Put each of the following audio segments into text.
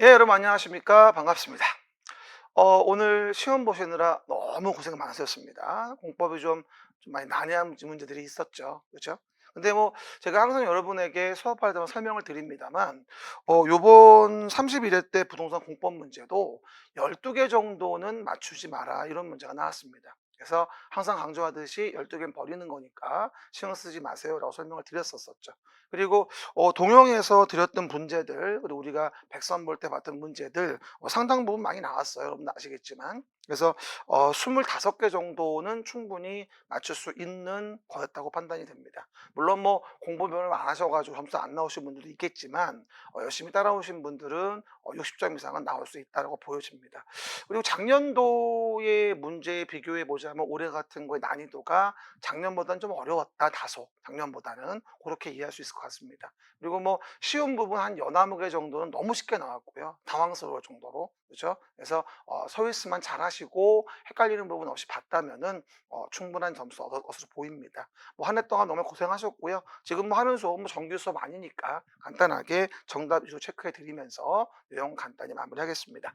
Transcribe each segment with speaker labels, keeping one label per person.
Speaker 1: 예, 여러분 안녕하십니까? 반갑습니다. 오늘 시험 보시느라 너무 고생 많으셨습니다. 공법이 좀 많이 난해한 문제들이 있었죠. 그죠? 근데 뭐 제가 항상 여러분에게 수업할 때마다 설명을 드립니다만 요번 31회 때 부동산 공법 문제도 12개 정도는 맞추지 마라 이런 문제가 나왔습니다. 그래서 항상 강조하듯이 12개는 버리는 거니까 신경 쓰지 마세요라고 설명을 드렸었죠. 그리고 동영에서 드렸던 문제들 그리고 우리가 백선 볼 때 봤던 문제들 상당 부분 많이 나왔어요. 여러분도 아시겠지만. 그래서 25개 정도는 충분히 맞출 수 있는 거였다고 판단이 됩니다. 물론 뭐 공부 별로 안 하셔 가지고 점수 안 나오신 분들도 있겠지만 열심히 따라오신 분들은 60점 이상은 나올 수 있다라고 보여집니다. 그리고 작년도의 문제에 비교해 보자면 올해 같은 거의 난이도가 작년보다는 좀 어려웠다 다소. 작년보다는 그렇게 이해할 수 있을 것 같습니다. 그리고 뭐 쉬운 부분 한 여나 개 정도는 너무 쉽게 나왔고요. 당황스러울 정도로. 그죠? 그래서 서비스만 잘하시고 헷갈리는 부분 없이 봤다면은 충분한 점수 얻을 것으로 보입니다. 뭐 한 해 동안 너무 고생하셨고요. 지금 뭐 하는 수업 뭐 정규 수업 아니니까 간단하게 정답 위주로 체크해 드리면서 내용 간단히 마무리하겠습니다.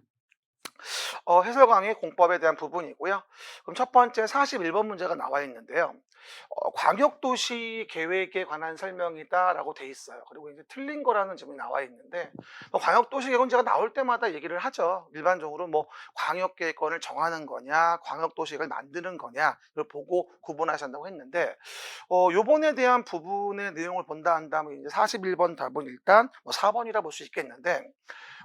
Speaker 1: 해설 강의 공법에 대한 부분이고요. 그럼 첫 번째 41번 문제가 나와 있는데요. 광역도시 계획에 관한 설명이다라고 돼 있어요. 그리고 이제 틀린 거라는 점이 나와 있는데 광역도시 계획은 제가 나올 때마다 얘기를 하죠. 일반적으로 뭐 광역계획권을 정하는 거냐, 광역도시를 만드는 거냐 이걸 보고 구분하셔야 한다고 했는데 요번에 대한 부분의 내용을 본다 한다면 이제 41번 답은 일단 뭐 4번이라 볼 수 있겠는데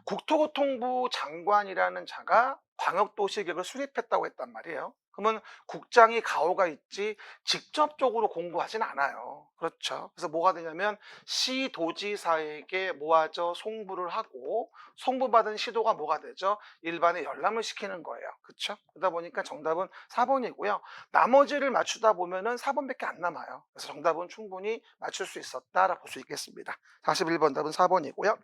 Speaker 1: 국토교통부 장관이라는 자가 광역도시계획을 수립했다고 했단 말이에요. 그러면 국장이 가오가 있지 직접적으로 공고하진 않아요. 그렇죠. 그래서 뭐가 되냐면 시도지사에게 모아져 송부를 하고 송부받은 시도가 뭐가 되죠? 일반에 열람을 시키는 거예요. 그렇죠? 그러다 보니까 정답은 4번이고요. 나머지를 맞추다 보면은 4번밖에 안 남아요. 그래서 정답은 충분히 맞출 수 있었다라고 볼 수 있겠습니다. 41번 답은 4번이고요.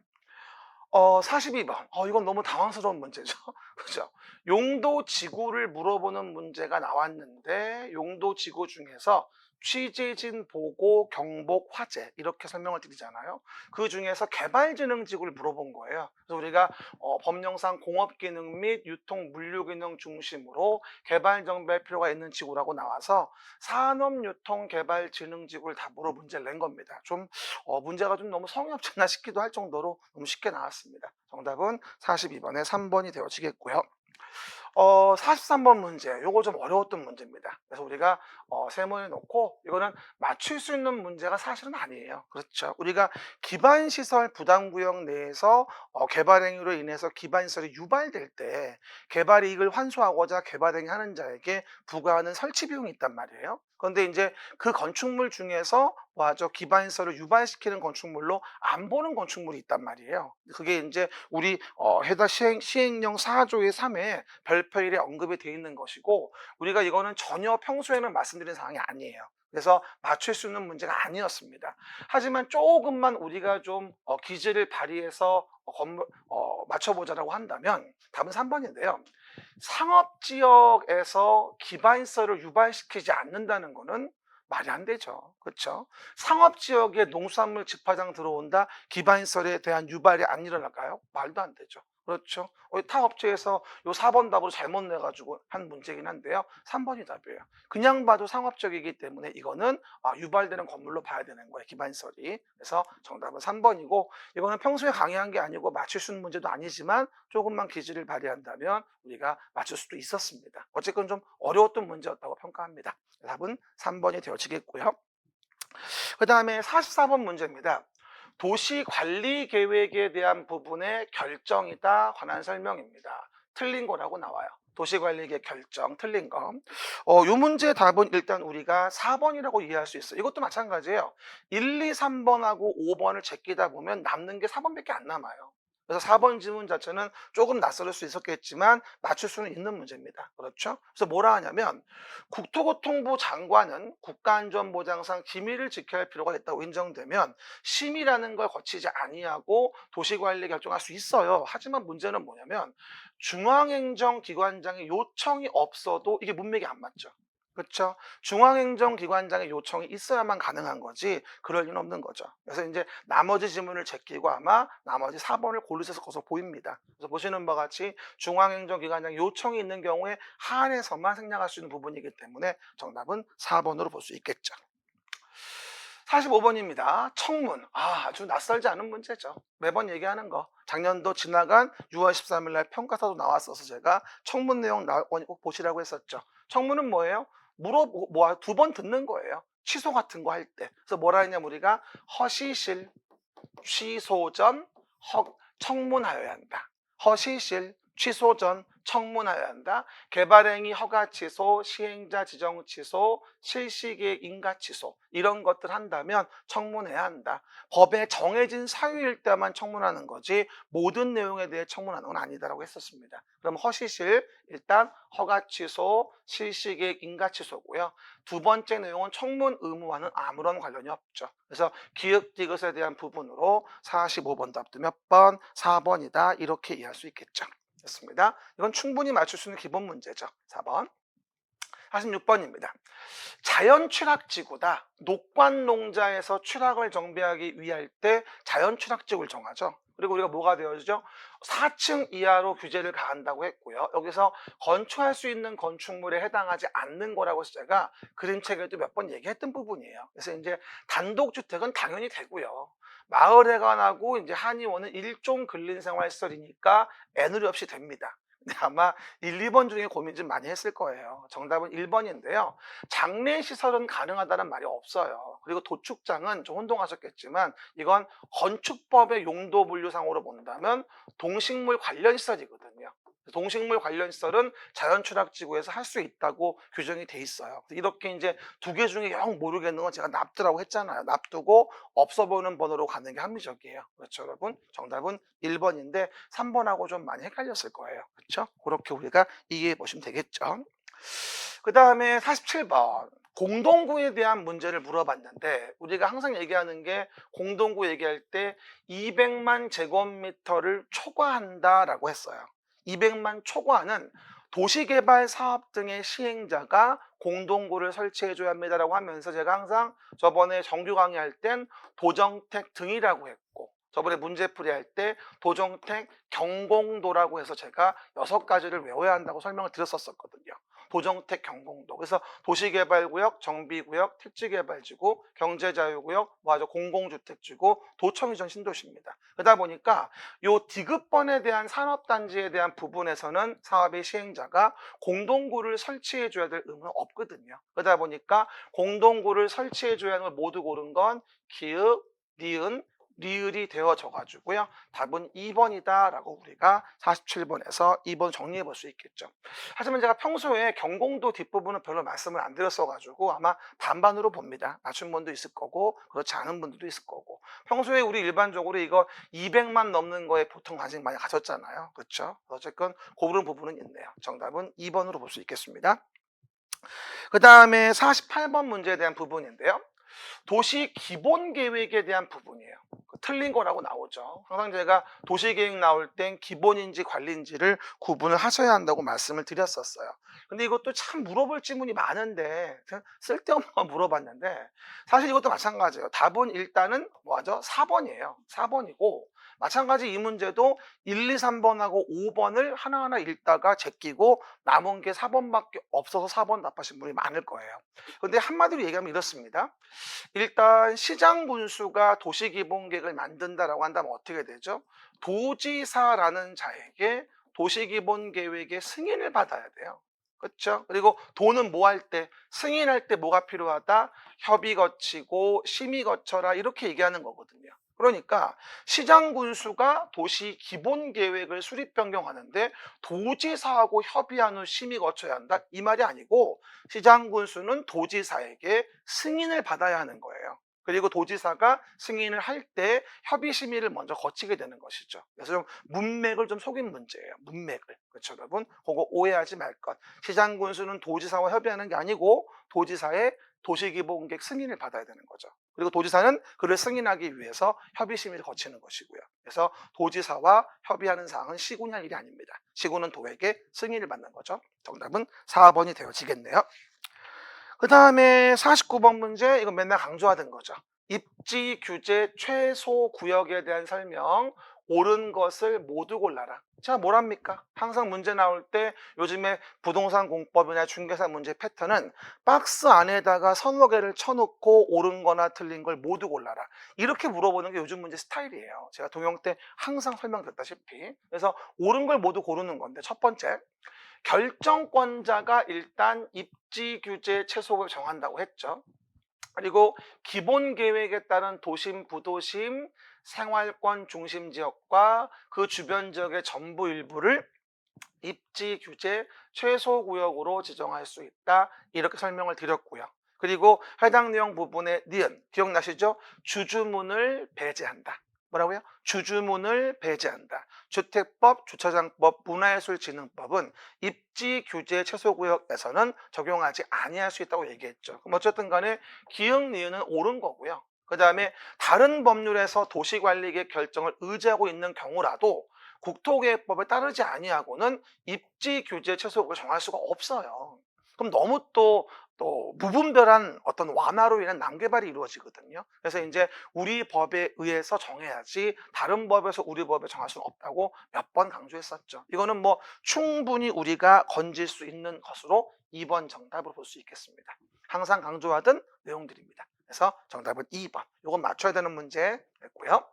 Speaker 1: 42번. 이건 너무 당황스러운 문제죠. 그죠? 용도 지구를 물어보는 문제가 나왔는데 용도 지구 중에서 취재진 보고 경복 화재 이렇게 설명을 드리잖아요. 그중에서 개발지능지구를 물어본 거예요. 그래서 우리가 법령상 공업기능 및 유통 물류기능 중심으로 개발정비할 필요가 있는 지구라고 나와서 산업유통개발지능지구를 답으로 문제를 낸 겁니다. 좀 문제가 좀 너무 성의 없지 않나 싶기도 할 정도로 너무 쉽게 나왔습니다. 정답은 42번에 3번이 되어지겠고요. 43번 문제. 요거 좀 어려웠던 문제입니다. 그래서 우리가 세모에 놓고 이거는 맞출 수 있는 문제가 사실은 아니에요. 그렇죠. 우리가 기반시설 부담구역 내에서 개발 행위로 인해서 기반시설이 유발될 때 개발 이익을 환수하고자 개발 행위하는 자에게 부과하는 설치 비용이 있단 말이에요. 그런데 이제 그 건축물 중에서 뭐죠? 기반시설을 유발시키는 건축물로 안 보는 건축물이 있단 말이에요. 그게 이제 우리 해당 시행령 4조의 3에 별표일에 언급이 되어 있는 것이고 우리가 이거는 전혀 평소에는 말씀드린 사항이 아니에요. 그래서 맞출 수 있는 문제가 아니었습니다. 하지만 조금만 우리가 좀 기질을 발휘해서 맞춰보자라고 한다면 답은 3번인데요. 상업지역에서 기반시설을 유발시키지 않는다는 거는 말이 안 되죠. 그렇죠? 상업지역에 농수산물 집화장 들어온다 기반시설에 대한 유발이 안 일어날까요? 말도 안 되죠. 그렇죠? 타 업체에서 요 4번 답으로 잘못 내가지고 한 문제긴 한데요. 3번이 답이에요. 그냥 봐도 상업적이기 때문에 이거는 유발되는 건물로 봐야 되는 거예요. 기반시설이. 그래서 정답은 3번이고 이거는 평소에 강의한 게 아니고 맞출 수 있는 문제도 아니지만 조금만 기질을 발휘한다면 우리가 맞출 수도 있었습니다. 어쨌건 좀 어려웠던 문제였다고 평가합니다. 답은 3번이 되어지겠고요. 그 다음에 44번 문제입니다. 도시관리 계획에 대한 부분의 결정이다 관한 설명입니다. 틀린 거라고 나와요. 도시관리계획 결정 틀린 거. 요 문제의 답은 일단 우리가 4번이라고 이해할 수 있어요. 이것도 마찬가지예요. 1, 2, 3번하고 5번을 제끼다 보면 남는 게 4번밖에 안 남아요. 그래서 4번 지문 자체는 조금 낯설을 수 있었겠지만 맞출 수는 있는 문제입니다. 그렇죠? 그래서 뭐라 하냐면 국토교통부 장관은 국가안전보장상 기밀을 지켜야 할 필요가 있다고 인정되면 심의라는 걸 거치지 아니하고 도시관리 결정할 수 있어요. 하지만 문제는 뭐냐면 중앙행정기관장의 요청이 없어도 이게 문맥이 안 맞죠. 그렇죠. 중앙행정기관장의 요청이 있어야만 가능한 거지 그럴 리는 없는 거죠. 그래서 이제 나머지 지문을 제끼고 아마 나머지 4번을 고르셔서 것으로 보입니다. 그래서 보시는 바와 같이 중앙행정기관장 요청이 있는 경우에 한해서만 생략할 수 있는 부분이기 때문에 정답은 4번으로 볼 수 있겠죠. 45번입니다. 청문. 아주 낯설지 않은 문제죠. 매번 얘기하는 거. 작년도 지나간 6월 13일 날 평가서도 나왔어서 제가 청문 내용 나오니 꼭 보시라고 했었죠. 청문은 뭐예요? 물어보고 뭐 두 번 듣는 거예요. 취소 같은 거 할 때. 그래서 뭐라 했냐면 우리가 허시실, 취소 전 청문하여야 한다. 허시실, 취소 전 청문하여야 한다. 개발행위 허가 취소, 시행자 지정 취소, 실시계획 인가 취소 이런 것들 한다면 청문해야 한다. 법에 정해진 사유일 때만 청문하는 거지 모든 내용에 대해 청문하는 건 아니다라고 했었습니다. 그럼 허시실 일단 허가 취소, 실시계획 인가 취소고요. 두 번째 내용은 청문 의무와는 아무런 관련이 없죠. 그래서 기획디귿에 대한 부분으로 45번 답도 몇 번? 4번이다 이렇게 이해할 수 있겠죠. 됐습니다. 이건 충분히 맞출 수 있는 기본 문제죠. 4번. 46번입니다. 자연 취락지구다. 녹관농자에서 취락을 정비하기 위할 때 자연 취락지구를 정하죠. 그리고 우리가 뭐가 되어지죠? 4층 이하로 규제를 가한다고 했고요. 여기서 건축할 수 있는 건축물에 해당하지 않는 거라고 해서 제가 그림책에도 몇 번 얘기했던 부분이에요. 그래서 이제 단독주택은 당연히 되고요. 마을에 관하고 이제 한의원은 일종 근린생활시설이니까 애누리 없이 됩니다. 근데 아마 1, 2번 중에 고민 좀 많이 했을 거예요. 정답은 1번인데요. 장례시설은 가능하다는 말이 없어요. 그리고 도축장은 좀 혼동하셨겠지만 이건 건축법의 용도 분류상으로 본다면 동식물 관련 시설이거든요. 동식물 관련 시설은 자연취락지구에서 할 수 있다고 규정이 돼 있어요. 이렇게 이제 두 개 중에 영 모르겠는 건 제가 납두라고 했잖아요. 납두고 없어 보이는 번호로 가는 게 합리적이에요. 그렇죠, 여러분? 정답은 1번인데 3번하고 좀 많이 헷갈렸을 거예요. 그렇죠? 그렇게 우리가 이해해 보시면 되겠죠. 그 다음에 47번. 공동구에 대한 문제를 물어봤는데 우리가 항상 얘기하는 게 공동구 얘기할 때 200만 제곱미터를 초과한다라고 했어요. 200만 초과는 도시개발 사업 등의 시행자가 공동구를 설치해줘야 합니다라고 하면서 제가 항상 저번에 정규 강의할 땐 도정택 등이라고 했고 저번에 문제풀이 할 때 도정택 경공도라고 해서 제가 6가지를 외워야 한다고 설명을 드렸었거든요. 도정택 경공도. 그래서 도시개발구역, 정비구역, 택지개발지구, 경제자유구역, 공공주택지구, 도청이전 신도시입니다. 그러다 보니까 요 디귿번에 대한 산업단지에 대한 부분에서는 사업의 시행자가 공동구를 설치해줘야 될 의무는 없거든요. 그러다 보니까 공동구를 설치해줘야 하는 걸 모두 고른 건 기읍, 니은, 리을이 되어져 가지고요. 답은 2번이다 라고 우리가 47번에서 2번 정리해 볼 수 있겠죠. 하지만 제가 평소에 경공도 뒷부분은 별로 말씀을 안 드렸어 가지고 아마 반반으로 봅니다. 맞춘 분도 있을 거고 그렇지 않은 분들도 있을 거고 평소에 우리 일반적으로 이거 200만 넘는 거에 보통 관심 많이 가졌잖아요. 그렇죠? 어쨌건 그런 부분은 있네요. 정답은 2번으로 볼 수 있겠습니다. 그 다음에 48번 문제에 대한 부분인데요. 도시 기본 계획에 대한 부분이에요. 틀린 거라고 나오죠. 항상 제가 도시계획 나올 땐 기본인지 관리인지를 구분을 하셔야 한다고 말씀을 드렸었어요. 근데 이것도 참 물어볼 질문이 많은데 쓸데없는 거 물어봤는데 사실 이것도 마찬가지예요. 답은 일단은 뭐죠? 4번이에요. 4번이고 마찬가지 이 문제도 1, 2, 3번하고 5번을 하나하나 읽다가 제끼고 남은 게 4번밖에 없어서 4번 답하신 분이 많을 거예요. 근데 한마디로 얘기하면 이렇습니다. 일단 시장 군수가 도시기본계획을 만든다라고 한다면 어떻게 되죠? 도지사라는 자에게 도시기본계획의 승인을 받아야 돼요. 그렇죠? 그리고 도는 뭐 할 때? 승인할 때 뭐가 필요하다? 협의 거치고 심의 거쳐라 이렇게 얘기하는 거거든요. 그러니까 시장 군수가 도시 기본 계획을 수립 변경하는데 도지사하고 협의한 후 심의 거쳐야 한다 이 말이 아니고 시장 군수는 도지사에게 승인을 받아야 하는 거예요. 그리고 도지사가 승인을 할 때 협의 심의를 먼저 거치게 되는 것이죠. 그래서 좀 문맥을 좀 속인 문제예요. 문맥을. 그렇죠, 여러분? 그거 오해하지 말 것. 시장 군수는 도지사와 협의하는 게 아니고 도지사의 도시기본계획 승인을 받아야 되는 거죠. 그리고 도지사는 그를 승인하기 위해서 협의 심의를 거치는 것이고요. 그래서 도지사와 협의하는 사항은 시군이 할 일이 아닙니다. 시군은 도에게 승인을 받는 거죠. 정답은 4번이 되어지겠네요. 그다음에 49번 문제, 이건 맨날 강조하던 거죠. 입지 규제 최소 구역에 대한 설명, 옳은 것을 모두 골라라. 자, 뭐랍니까? 항상 문제 나올 때 요즘에 부동산 공법이나 중개사 문제 패턴은 박스 안에다가 서너 개를 쳐놓고 옳은 거나 틀린 걸 모두 골라라. 이렇게 물어보는 게 요즘 문제 스타일이에요. 제가 동영 때 항상 설명드렸다시피. 그래서 옳은 걸 모두 고르는 건데, 첫 번째, 결정권자가 일단 입지 규제 최소를 정한다고 했죠. 그리고 기본 계획에 따른 도심, 부도심, 생활권 중심 지역과 그 주변 지역의 전부 일부를 입지 규제 최소 구역으로 지정할 수 있다. 이렇게 설명을 드렸고요. 그리고 해당 내용 부분의 니은 기억나시죠? 주주문을 배제한다. 뭐라고요? 주주문을 배제한다. 주택법, 주차장법, 문화예술진흥법은 입지 규제 최소구역에서는 적용하지 아니할 수 있다고 얘기했죠. 그럼 어쨌든 간에 기역, 니은은 옳은 거고요. 그 다음에 다른 법률에서 도시관리계획 결정을 의지하고 있는 경우라도 국토계획법을 따르지 아니하고는 입지 규제 최소를 정할 수가 없어요. 그럼 너무 또 무분별한 어떤 완화로 인한 난개발이 이루어지거든요. 그래서 이제 우리 법에 의해서 정해야지 다른 법에서 우리 법에 정할 수는 없다고 몇 번 강조했었죠. 이거는 뭐 충분히 우리가 건질 수 있는 것으로 2번 정답으로 볼 수 있겠습니다. 항상 강조하던 내용들입니다. 그래서 정답은 2번. 이건 맞춰야 되는 문제였고요.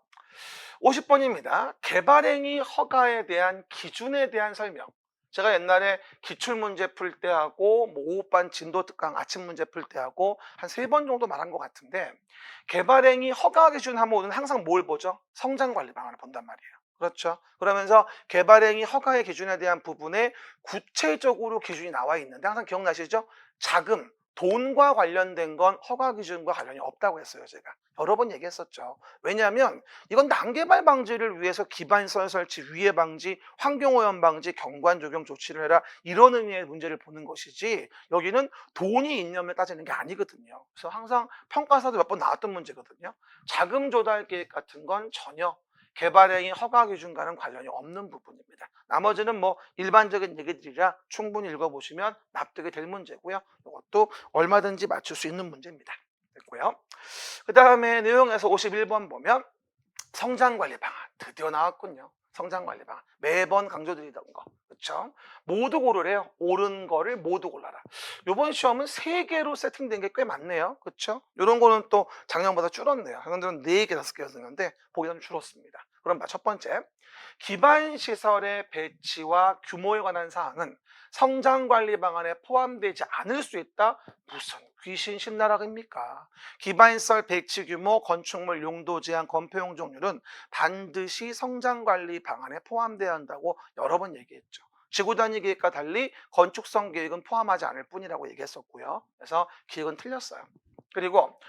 Speaker 1: 50번입니다. 개발행위 허가에 대한 기준에 대한 설명. 제가 옛날에 기출문제 풀 때 하고 뭐 오후반 진도특강 아침 문제 풀 때 하고 한 3번 정도 말한 것 같은데, 개발행위 허가 기준 하면 우리는 항상 뭘 보죠? 성장관리 방안을 본단 말이에요. 그렇죠? 그러면서 개발행위 허가의 기준에 대한 부분에 구체적으로 기준이 나와 있는데, 항상 기억나시죠? 자금, 돈과 관련된 건 허가 기준과 관련이 없다고 했어요. 제가 여러 번 얘기했었죠. 왜냐하면 이건 난개발 방지를 위해서 기반시설 설치, 위해 방지, 환경오염 방지, 경관 조경 조치를 해라, 이런 의미의 문제를 보는 것이지, 여기는 돈이 있냐면 따지는 게 아니거든요. 그래서 항상 평가사도 몇 번 나왔던 문제거든요. 자금 조달 계획 같은 건 전혀 개발행위 허가 기준과는 관련이 없는 부분입니다. 나머지는 뭐 일반적인 얘기들이라 충분히 읽어보시면 납득이 될 문제고요. 이것도 얼마든지 맞출 수 있는 문제입니다. 됐고요. 그 다음에 내용에서 51번 보면 성장관리 방안 드디어 나왔군요. 성장관리 방안 매번 강조드리던 거, 그렇죠? 모두 고르래요. 옳은 거를 모두 골라라. 이번 시험은 3개로 세팅된 게 꽤 많네요. 그렇죠? 이런 거는 또 작년보다 줄었네요. 작년들은 4개, 5개였는데 보기가 좀 줄었습니다. 그럼 첫 번째, 기반시설의 배치와 규모에 관한 사항은 성장관리 방안에 포함되지 않을 수 있다. 무슨 귀신 신나락입니까? 기반시설 배치 규모, 건축물 용도 제한, 건폐용 종률은 반드시 성장관리 방안에 포함돼야 한다고 여러 번 얘기했죠. 지구단위 계획과 달리 건축성 계획은 포함하지 않을 뿐이라고 얘기했었고요. 그래서 기획은 틀렸어요. 그리고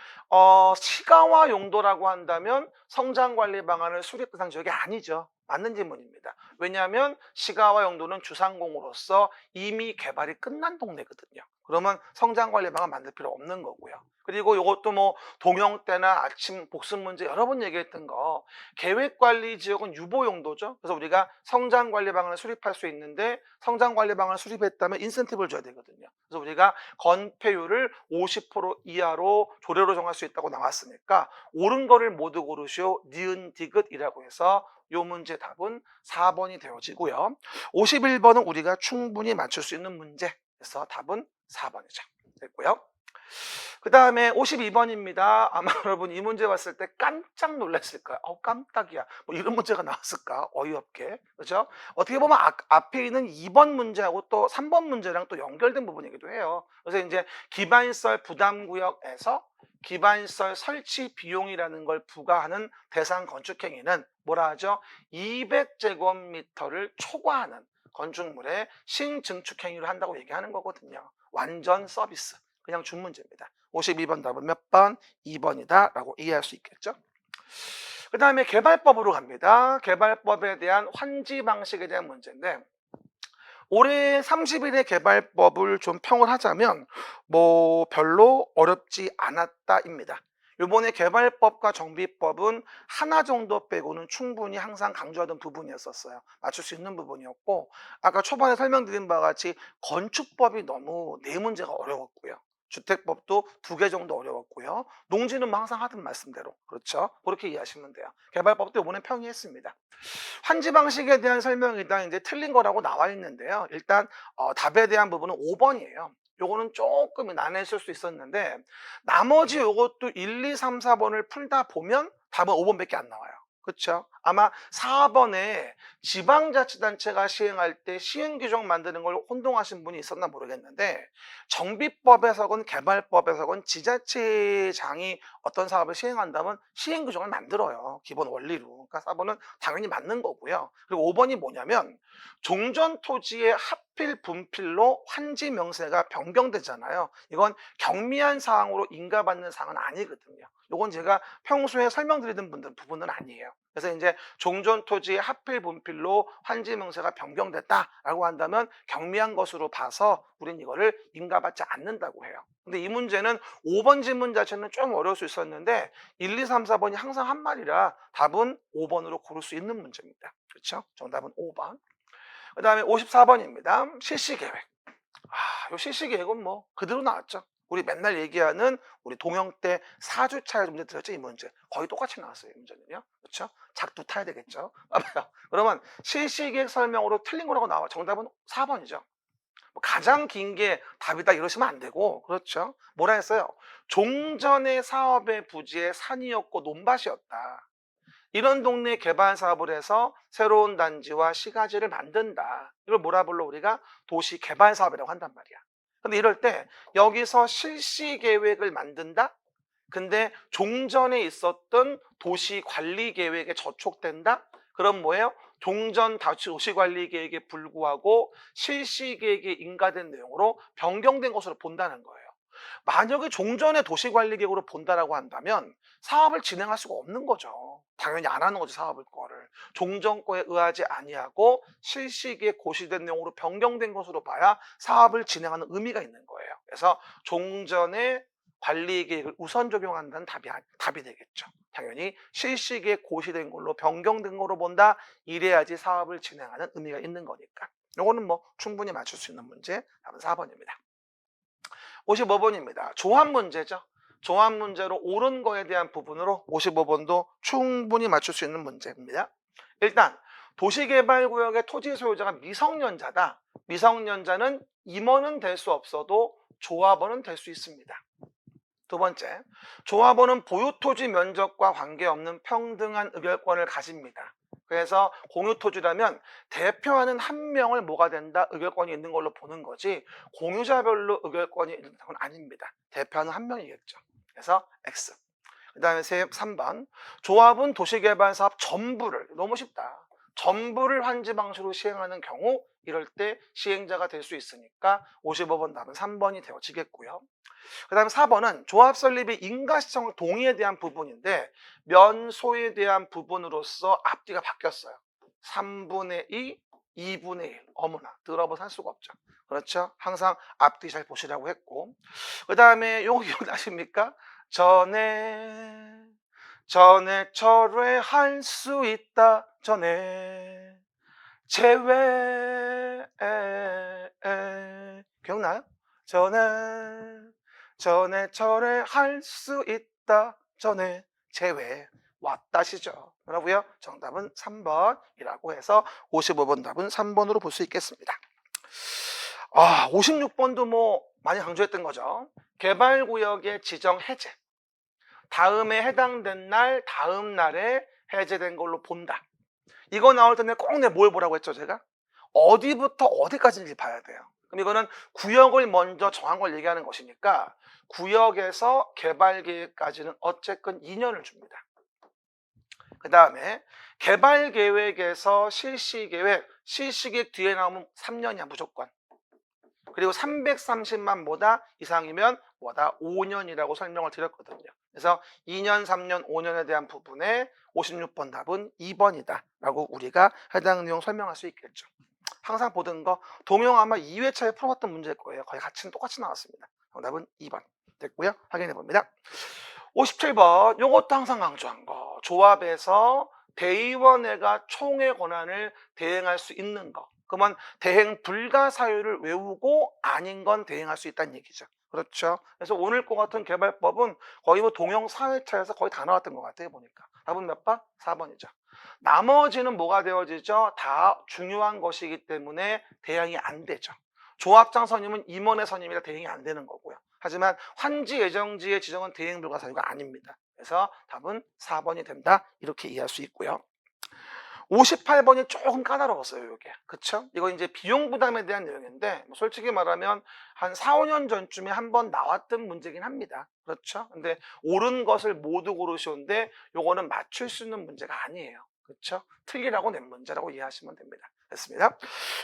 Speaker 1: 시가와 용도라고 한다면 성장관리 방안을 수립 대상 지역이 아니죠. 맞는 질문입니다. 왜냐하면 시가와 용도는 주상공으로서 이미 개발이 끝난 동네거든요. 그러면 성장관리 방안 만들 필요 없는 거고요. 그리고 이것도 뭐 동영 때나 아침 복습 문제 여러 번 얘기했던 거, 계획관리 지역은 유보 용도죠. 그래서 우리가 성장관리 방안을 수립할 수 있는데, 성장관리 방안을 수립했다면 인센티브를 줘야 되거든요. 그래서 우리가 건폐율을 50% 이하로 조례로 정할 수 있다고 나왔으니까 옳은 거를 모두 고르시오, 니은 디귿이라고 해서 이 문제 답은 4번이 되어지고요. 51번은 우리가 충분히 맞출 수 있는 문제, 그래서 답은 4번이죠. 됐고요. 그 다음에 52번입니다. 아마 여러분 이 문제 봤을 때 깜짝 놀랐을 거예요. 깜짝이야. 뭐 이런 문제가 나왔을까? 어이없게. 그죠? 어떻게 보면 앞에 있는 2번 문제하고 또 3번 문제랑 또 연결된 부분이기도 해요. 그래서 이제 기반시설 부담구역에서 기반시설 설치 비용이라는 걸 부과하는 대상 건축행위는 뭐라 하죠? 200제곱미터를 초과하는 건축물의 신증축행위를 한다고 얘기하는 거거든요. 완전 서비스. 그냥 준 문제입니다. 52번 답은 몇 번? 2번이다 라고 이해할 수 있겠죠. 그 다음에 개발법으로 갑니다. 개발법에 대한 환지 방식에 대한 문제인데, 올해 30일의 개발법을 좀 평을 하자면 뭐 별로 어렵지 않았다입니다. 이번에 개발법과 정비법은 하나 정도 빼고는 충분히 항상 강조하던 부분이었었어요. 맞출 수 있는 부분이었고, 아까 초반에 설명드린 바와 같이 건축법이 너무 네 문제가 어려웠고요. 주택법도 2개 정도 어려웠고요. 농지는 뭐 항상 하던 말씀대로. 그렇죠? 그렇게 이해하시면 돼요. 개발법도 이번에 평이했습니다. 환지 방식에 대한 설명이 일단 이제 틀린 거라고 나와 있는데요. 일단 답에 대한 부분은 5번이에요. 요거는 조금 난해했을 수 있었는데 나머지 요것도 1, 2, 3, 4번을 풀다 보면 답은 5번밖에 안 나와요. 그렇죠? 아마 4번에 지방자치단체가 시행할 때 시행규정 만드는 걸 혼동하신 분이 있었나 모르겠는데 정비법에서건 개발법에서건 지자체장이 어떤 사업을 시행한다면 시행규정을 만들어요. 기본 원리로. 그러니까 4번은 당연히 맞는 거고요. 그리고 5번이 뭐냐면 종전토지의 하필 분필로 환지 명세가 변경되잖아요. 이건 경미한 사항으로 인가받는 사항은 아니거든요. 이건 제가 평소에 설명드리던 부분은 아니에요. 그래서 이제 종전토지의 하필 분필로 환지 명세가 변경됐다라고 한다면 경미한 것으로 봐서 우린 이거를 인가받지 않는다고 해요. 근데 이 문제는 5번 질문 자체는 좀 어려울 수 있었는데 1, 2, 3, 4번이 항상 한 말이라 답은 5번으로 고를 수 있는 문제입니다. 그렇죠? 정답은 5번. 그 다음에 54번입니다. 실시계획. 요 실시계획은 뭐 그대로 나왔죠. 우리 맨날 얘기하는 우리 동영 때 4주차에 문제 드렸죠. 이 문제 거의 똑같이 나왔어요. 이 문제는요. 그렇죠? 작두 타야 되겠죠. 봐봐요. 그러면 실시계획 설명으로 틀린 거라고 나와. 정답은 4번이죠. 뭐 가장 긴 게 답이다 이러시면 안 되고. 그렇죠? 뭐라 했어요? 종전의 사업의 부지에 산이었고 논밭이었다. 이런 동네 개발 사업을 해서 새로운 단지와 시가지를 만든다. 이걸 뭐라 불러 우리가 도시 개발 사업이라고 한단 말이야. 근데 이럴 때 여기서 실시 계획을 만든다? 근데 종전에 있었던 도시 관리 계획에 저촉된다? 그럼 뭐예요? 종전 도시 관리 계획에 불구하고 실시 계획에 인가된 내용으로 변경된 것으로 본다는 거예요. 만약에 종전의 도시관리계획으로 본다라고 한다면 사업을 진행할 수가 없는 거죠. 당연히 안 하는 거죠. 사업을 거를 종전 거에 의하지 아니하고 실시기에 고시된 내용으로 변경된 것으로 봐야 사업을 진행하는 의미가 있는 거예요. 그래서 종전의 관리계획을 우선 적용한다는 답이 되겠죠. 당연히 실시기에 고시된 걸로 변경된 거로 본다. 이래야지 사업을 진행하는 의미가 있는 거니까. 요거는 뭐 충분히 맞출 수 있는 문제. 답은 4번입니다. 55번입니다. 조합 문제죠. 조합 문제로 옳은 거에 대한 부분으로 55번도 충분히 맞출 수 있는 문제입니다. 일단 도시개발구역의 토지 소유자가 미성년자다. 미성년자는 임원은 될 수 없어도 조합원은 될 수 있습니다. 두 번째, 조합원은 보유토지 면적과 관계없는 평등한 의결권을 가집니다. 그래서 공유토지라면 대표하는 한 명을 뭐가 된다? 의결권이 있는 걸로 보는 거지 공유자별로 의결권이 있는 건 아닙니다. 대표하는 한 명이겠죠. 그래서 X. 그 다음에 3번, 조합은 도시개발사업 전부를, 너무 쉽다. 전부를 환지 방식으로 시행하는 경우 이럴 때 시행자가 될 수 있으니까 55번 답은 3번이 되어지겠고요. 그 다음에 4번은 조합 설립의 인가시청 동의에 대한 부분인데 면소에 대한 부분으로서 앞뒤가 바뀌었어요. 3분의 2, 2분의 1. 어머나 들어보 살 수가 없죠. 그렇죠? 항상 앞뒤 잘 보시라고 했고 그 다음에 요거 기억나십니까? 전에 철회할 수 있다. 전에 제외 기억나요? 전에 철회할 수 있다. 전에 제외 왔다시죠. 그러고요. 정답은 3번이라고 해서 55번 답은 3번으로 볼 수 있겠습니다. 56번도 뭐 많이 강조했던 거죠. 개발구역의 지정 해제. 다음에 해당된 날 다음 날에 해제된 걸로 본다. 이거 나올 때는 꼭 뭘 보라고 했죠 제가? 어디부터 어디까지인지 봐야 돼요. 그럼 이거는 구역을 먼저 정한 걸 얘기하는 것이니까 구역에서 개발계획까지는 어쨌건 2년을 줍니다. 그 다음에 개발계획에서 실시계획, 실시계획 뒤에 나오면 3년이야 무조건. 그리고 330만 보다 이상이면 5년이라고 설명을 드렸거든요. 그래서 2년, 3년, 5년에 대한 부분에 56번 답은 2번이다 라고 우리가 해당 내용 설명할 수 있겠죠. 항상 보던 거 동영 아마 2회차에 풀어봤던 문제일 거예요. 거의 똑같이 나왔습니다. 정답은 2번 됐고요. 확인해 봅니다. 57번 요것도 항상 강조한 거. 조합에서 대의원회가 총회 권한을 대행할 수 있는 거. 그러면 대행 불가 사유를 외우고 아닌 건 대행할 수 있다는 얘기죠. 그렇죠. 그래서 오늘 거 같은 개발법은 거의 뭐 동영 4회차에서 거의 다 나왔던 것 같아요, 보니까. 답은 몇 번? 4번이죠. 나머지는 뭐가 되어지죠? 다 중요한 것이기 때문에 대응이 안 되죠. 조합장 선임은 임원의 선임이라 대응이 안 되는 거고요. 하지만 환지 예정지의 지정은 대행 불가 사유가 아닙니다. 그래서 답은 4번이 된다. 이렇게 이해할 수 있고요. 58번이 조금 까다로웠어요, 이게. 그쵸? 이거 이제 비용 부담에 대한 내용인데, 뭐 솔직히 말하면 한 4, 5년 전쯤에 한번 나왔던 문제긴 합니다. 그렇죠? 근데 옳은 것을 모두 고르시오인데, 요거는 맞출 수 있는 문제가 아니에요. 그렇죠? 틀리라고 낸 문제라고 이해하시면 됩니다. 됐습니다.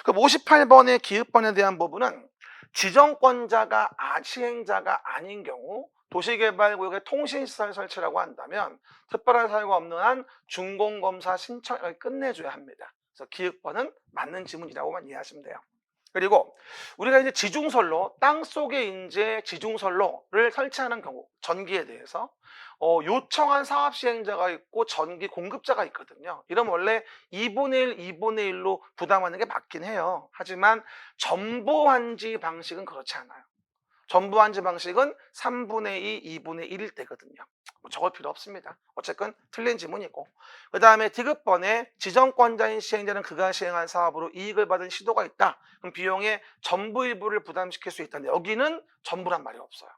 Speaker 1: 그럼 58번의 기읍번에 대한 부분은 지정권자가 시행자가 아닌 경우 도시개발구역의 통신시설 설치라고 한다면 특별한 사유가 없는 한 준공검사 신청을 끝내줘야 합니다. 그래서 기획번은 맞는 지문이라고만 이해하시면 돼요. 그리고 우리가 이제 지중선로, 땅속에 이제 지중선로를 설치하는 경우 전기에 대해서 요청한 사업 시행자가 있고 전기 공급자가 있거든요. 이러면 원래 2분의 1, 2분의 1로 부담하는 게 맞긴 해요. 하지만 전보환지 방식은 그렇지 않아요. 전부환지 방식은 3분의 2, 2분의 1일 때거든요. 뭐 적을 필요 없습니다. 어쨌든 틀린 지문이고. 그 다음에 디귿번에 지정권자인 시행자는 그가 시행한 사업으로 이익을 받은 시도가 있다. 그럼 비용의 전부 일부를 부담시킬 수 있다는데 여기는 전부란 말이 없어요.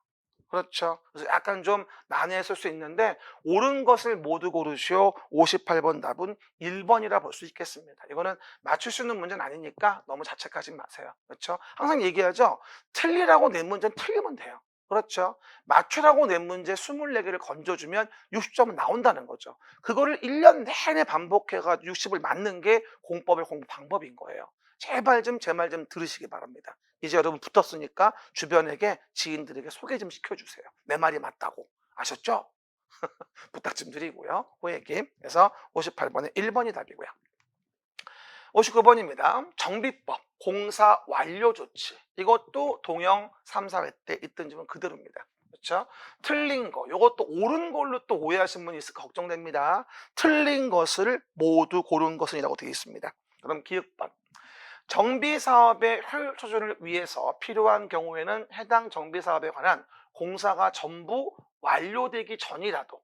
Speaker 1: 그렇죠. 그래서 약간 좀 난해했을 수 있는데 옳은 것을 모두 고르시오. 58번 답은 1번이라 볼 수 있겠습니다. 이거는 맞출 수 있는 문제는 아니니까 너무 자책하지 마세요. 그렇죠? 항상 얘기하죠. 틀리라고 낸 문제는 틀리면 돼요. 그렇죠? 맞추라고 낸 문제 24개를 건져주면 60점은 나온다는 거죠. 그거를 1년 내내 반복해가지고 60을 맞는 게 공법의 공부 방법인 거예요. 제발 좀 제 말 좀 들으시기 바랍니다. 이제 여러분 붙었으니까 주변에게 지인들에게 소개 좀 시켜주세요. 내 말이 맞다고. 아셨죠? 부탁 좀 드리고요. 그 얘기. 그래서 58번에 1번이 답이고요. 59번입니다. 정비법, 공사 완료 조치. 이것도 동영 3, 4회 때 있던 점은 그대로입니다. 그렇죠? 틀린 거, 이것도 옳은 걸로 또 오해하신 분이 있을까 걱정됩니다. 틀린 것을 모두 고른 것은이라고 되어 있습니다. 그럼 기억번. 정비사업의 효율 조절을 위해서 필요한 경우에는 해당 정비사업에 관한 공사가 전부 완료되기 전이라도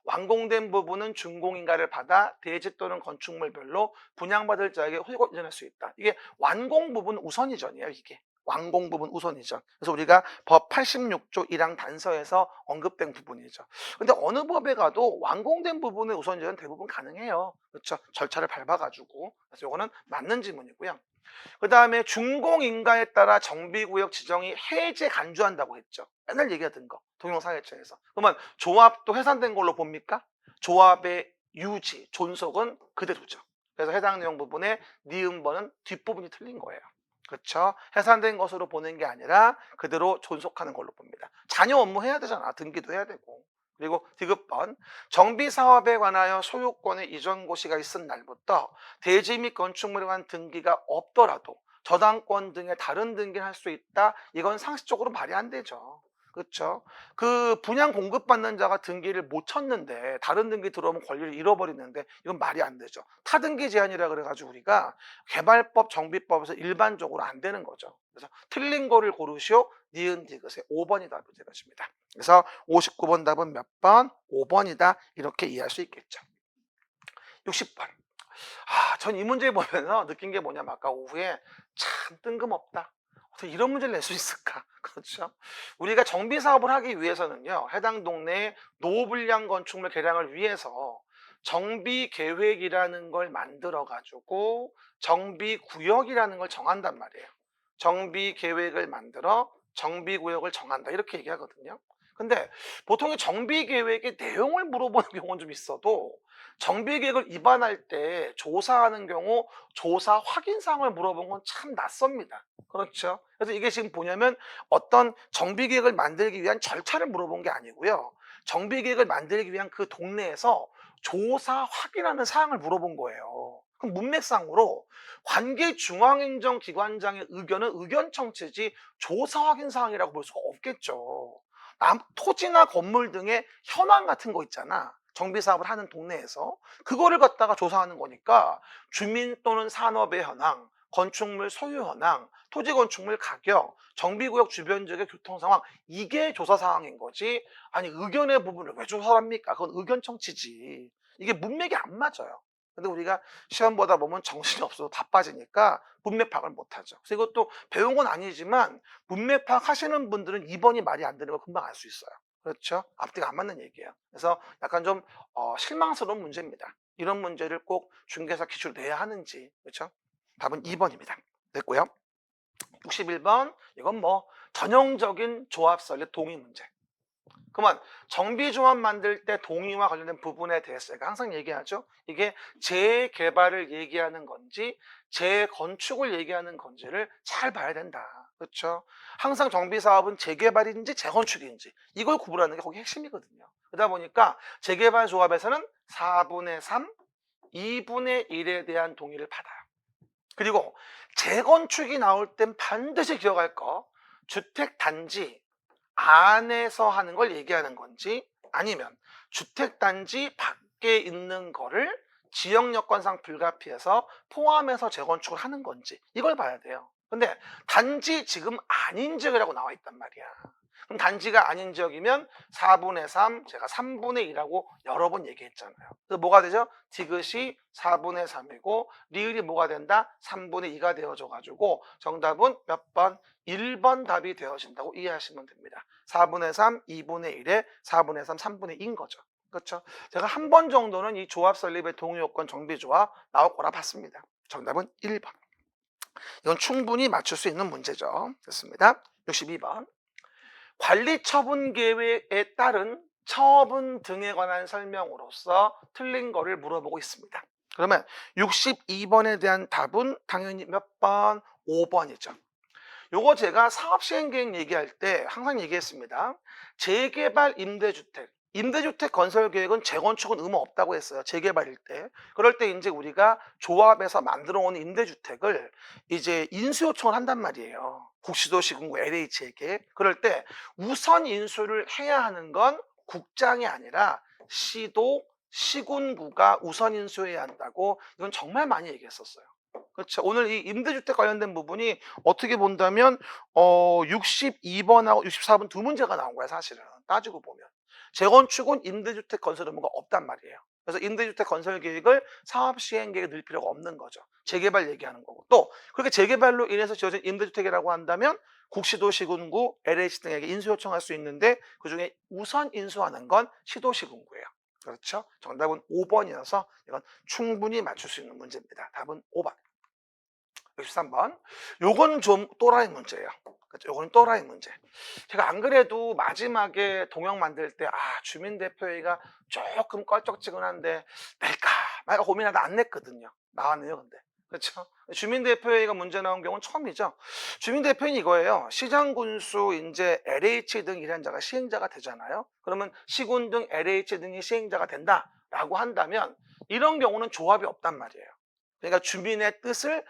Speaker 1: 완공된 부분은 준공인가를 받아 대지 또는 건축물별로 분양받을 자에게 후속 이전할 수 있다. 이게 완공 부분 우선 이전이에요. 이게 완공 부분 우선 이전. 그래서 우리가 법 86조 1항 단서에서 언급된 부분이죠. 근데 어느 법에 가도 완공된 부분의 우선 이전 대부분 가능해요. 그렇죠? 절차를 밟아가지고. 그래서 이거는 맞는 지문이고요. 그 다음에 준공인가에 따라 정비구역 지정이 해제 간주한다고 했죠. 맨날 얘기하던 거 동영상회차에서. 그러면 조합도 해산된 걸로 봅니까? 조합의 유지, 존속은 그대로죠. 그래서 해당 내용 부분에 니은번은 뒷부분이 틀린 거예요. 그렇죠? 해산된 것으로 보는 게 아니라 그대로 존속하는 걸로 봅니다. 잔여 업무 해야 되잖아. 등기도 해야 되고. 그리고 디귿번 정비사업에 관하여 소유권의 이전 고시가 있은 날부터 대지 및 건축물에 관한 등기가 없더라도 저당권 등의 다른 등기를 할 수 있다. 이건 상식적으로 말이 안 되죠. 그렇죠? 그 분양 공급받는 자가 등기를 못 쳤는데 다른 등기 들어오면 권리를 잃어버리는데 이건 말이 안 되죠. 타등기 제한이라 그래가지고 우리가 개발법 정비법에서 일반적으로 안 되는 거죠. 그래서 틀린 거를 고르시오. 니은 디귿의 5번이 답이 되겠습니다. 그래서 59번 답은 몇 번? 5번이다. 이렇게 이해할 수 있겠죠. 60번. 전 이 문제 보면서 느낀 게 뭐냐면 아까 오후에 참 뜬금없다. 어떻게 이런 문제를 낼 수 있을까? 그렇죠? 우리가 정비 사업을 하기 위해서는요. 해당 동네의 노불량 건축물 개량을 위해서 정비 계획이라는 걸 만들어 가지고 정비 구역이라는 걸 정한단 말이에요. 정비 계획을 만들어 정비 구역을 정한다. 이렇게 얘기하거든요. 근데 보통의 정비 계획의 내용을 물어보는 경우는 좀 있어도 정비 계획을 입안할 때 조사하는 경우 조사 확인 사항을 물어본 건 참 낯섭니다. 그렇죠? 그래서 이게 지금 뭐냐면 어떤 정비 계획을 만들기 위한 절차를 물어본 게 아니고요. 정비 계획을 만들기 위한 그 동네에서 조사 확인하는 사항을 물어본 거예요. 그럼 문맥상으로 관계 중앙행정기관장의 의견은 의견 청취지 조사 확인 사항이라고 볼 수가 없겠죠. 토지나 건물 등의 현황 같은 거 있잖아. 정비사업을 하는 동네에서 그거를 갖다가 조사하는 거니까 주민 또는 산업의 현황, 건축물 소유 현황, 토지 건축물 가격, 정비구역 주변 지역의 교통 상황, 이게 조사 사항인 거지. 아니 의견의 부분을 왜 조사합니까? 그건 의견 청취지. 이게 문맥이 안 맞아요. 근데 우리가 시험 보다 보면 정신이 없어서 바빠지니까 문맥 파악을 못 하죠. 그래서 이것도 배운 건 아니지만 문맥 파악 하시는 분들은 2번이 말이 안 되는 걸 금방 알 수 있어요. 그렇죠? 앞뒤가 안 맞는 얘기예요. 그래서 약간 좀 실망스러운 문제입니다. 이런 문제를 꼭 중개사 기출 내야 하는지. 그렇죠? 답은 2번입니다. 됐고요. 61번 이건 뭐 전형적인 조합 설립 동의 문제. 그러면 정비조합 만들 때 동의와 관련된 부분에 대해서 제가 항상 얘기하죠. 이게 재개발을 얘기하는 건지 재건축을 얘기하는 건지를 잘 봐야 된다. 그렇죠? 항상 정비사업은 재개발인지 재건축인지 이걸 구분하는 게 거기 핵심이거든요. 그러다 보니까 재개발 조합에서는 4분의 3, 2분의 1에 대한 동의를 받아요. 그리고 재건축이 나올 땐 반드시 기억할 거, 주택단지 안에서 하는 걸 얘기하는 건지 아니면 주택단지 밖에 있는 거를 지역여건상 불가피해서 포함해서 재건축을 하는 건지 이걸 봐야 돼요. 근데 단지 지금 아닌 지역이라고 나와 있단 말이야. 그럼 단지가 아닌 지역이면 4분의 3, 제가 3분의 2라고 여러 번 얘기했잖아요. 그래서 뭐가 되죠? 디귿이 4분의 3이고 리을이 뭐가 된다? 3분의 2가 되어져 가지고 정답은 몇 번? 1번 답이 되어진다고 이해하시면 됩니다. 4분의 3, 2분의 1에 4분의 3, 3분의 2인 거죠. 그렇죠? 제가 한 번 정도는 이 조합 설립의 동의요건 정비조합 나올 거라 봤습니다. 정답은 1번. 이건 충분히 맞출 수 있는 문제죠. 됐습니다. 62번. 관리 처분 계획에 따른 처분 등에 관한 설명으로서 틀린 거를 물어보고 있습니다. 그러면 62번에 대한 답은 당연히 몇 번? 5번이죠. 요거 제가 사업시행계획 얘기할 때 항상 얘기했습니다. 재개발 임대주택, 임대주택 건설 계획은 재건축은 의무 없다고 했어요. 재개발일 때. 그럴 때 이제 우리가 조합에서 만들어 온 임대주택을 이제 인수 요청을 한단 말이에요. 국시도 시군구 LH에게. 그럴 때 우선 인수를 해야 하는 건 국장이 아니라 시도 시군구가 우선 인수해야 한다고 이건 정말 많이 얘기했었어요. 그렇죠. 오늘 이 임대주택 관련된 부분이 어떻게 본다면 62번하고 64번 두 문제가 나온 거야 사실은. 따지고 보면. 재건축은 임대주택 건설 의무가 없단 말이에요. 그래서 임대주택 건설 계획을 사업 시행 계획에 넣을 필요가 없는 거죠. 재개발 얘기하는 거고. 또 그렇게 재개발로 인해서 지어진 임대주택이라고 한다면 국시도 시군구 LH 등에게 인수 요청할 수 있는데 그중에 우선 인수하는 건 시도 시군구예요. 그렇죠? 정답은 5번이어서 이건 충분히 맞출 수 있는 문제입니다. 답은 5번. 63번. 요건 좀 또라이 문제예요. 그렇죠? 요건 또라이 문제. 제가 안 그래도 마지막에 동영 만들 때 주민대표회의가 조금 껄쩍지근한데 낼까 말까 고민하다 안 냈거든요. 나왔네요 근데. 그렇죠? 주민대표회의가 문제 나온 경우는 처음이죠. 주민대표회의는 이거예요. 시장 군수 이제 LH 등 일환자가 시행자가 되잖아요. 그러면 시군 등 LH 등이 시행자가 된다라고 한다면 이런 경우는 조합이 없단 말이에요. 그러니까 주민의 뜻을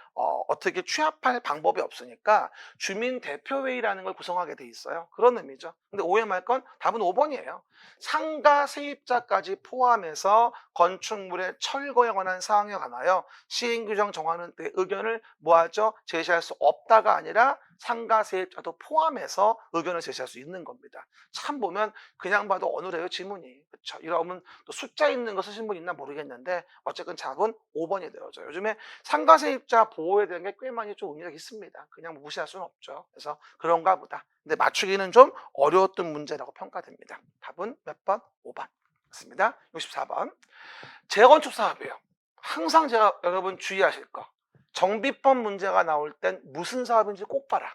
Speaker 1: 어떻게 취합할 방법이 없으니까 주민대표회의라는 걸 구성하게 돼 있어요. 그런 의미죠. 근데 오해 말 건 답은 5번이에요. 상가 세입자까지 포함해서 건축물의 철거에 관한 사항에 관하여 시행규정 정하는 데 의견을 뭐하죠? 제시할 수 없다가 아니라 상가 세입자도 포함해서 의견을 제시할 수 있는 겁니다. 참 보면 그냥 봐도 어느래요 지문이. 그렇죠? 이러면 또 숫자 있는 거 쓰신 분 있나 모르겠는데 어쨌든 답은 5번이 되어져요. 요즘에 상가 세입자 보호에 대한 게 꽤 많이 좀 의미가 있습니다. 그냥 무시할 수는 없죠. 그래서 그런가 보다. 근데 맞추기는 좀 어려웠던 문제라고 평가됩니다. 답은 몇 번? 5번. 맞습니다. 64번. 재건축 사업이에요. 항상 제가 여러분 주의하실 거. 정비법 문제가 나올 땐 무슨 사업인지 꼭 봐라.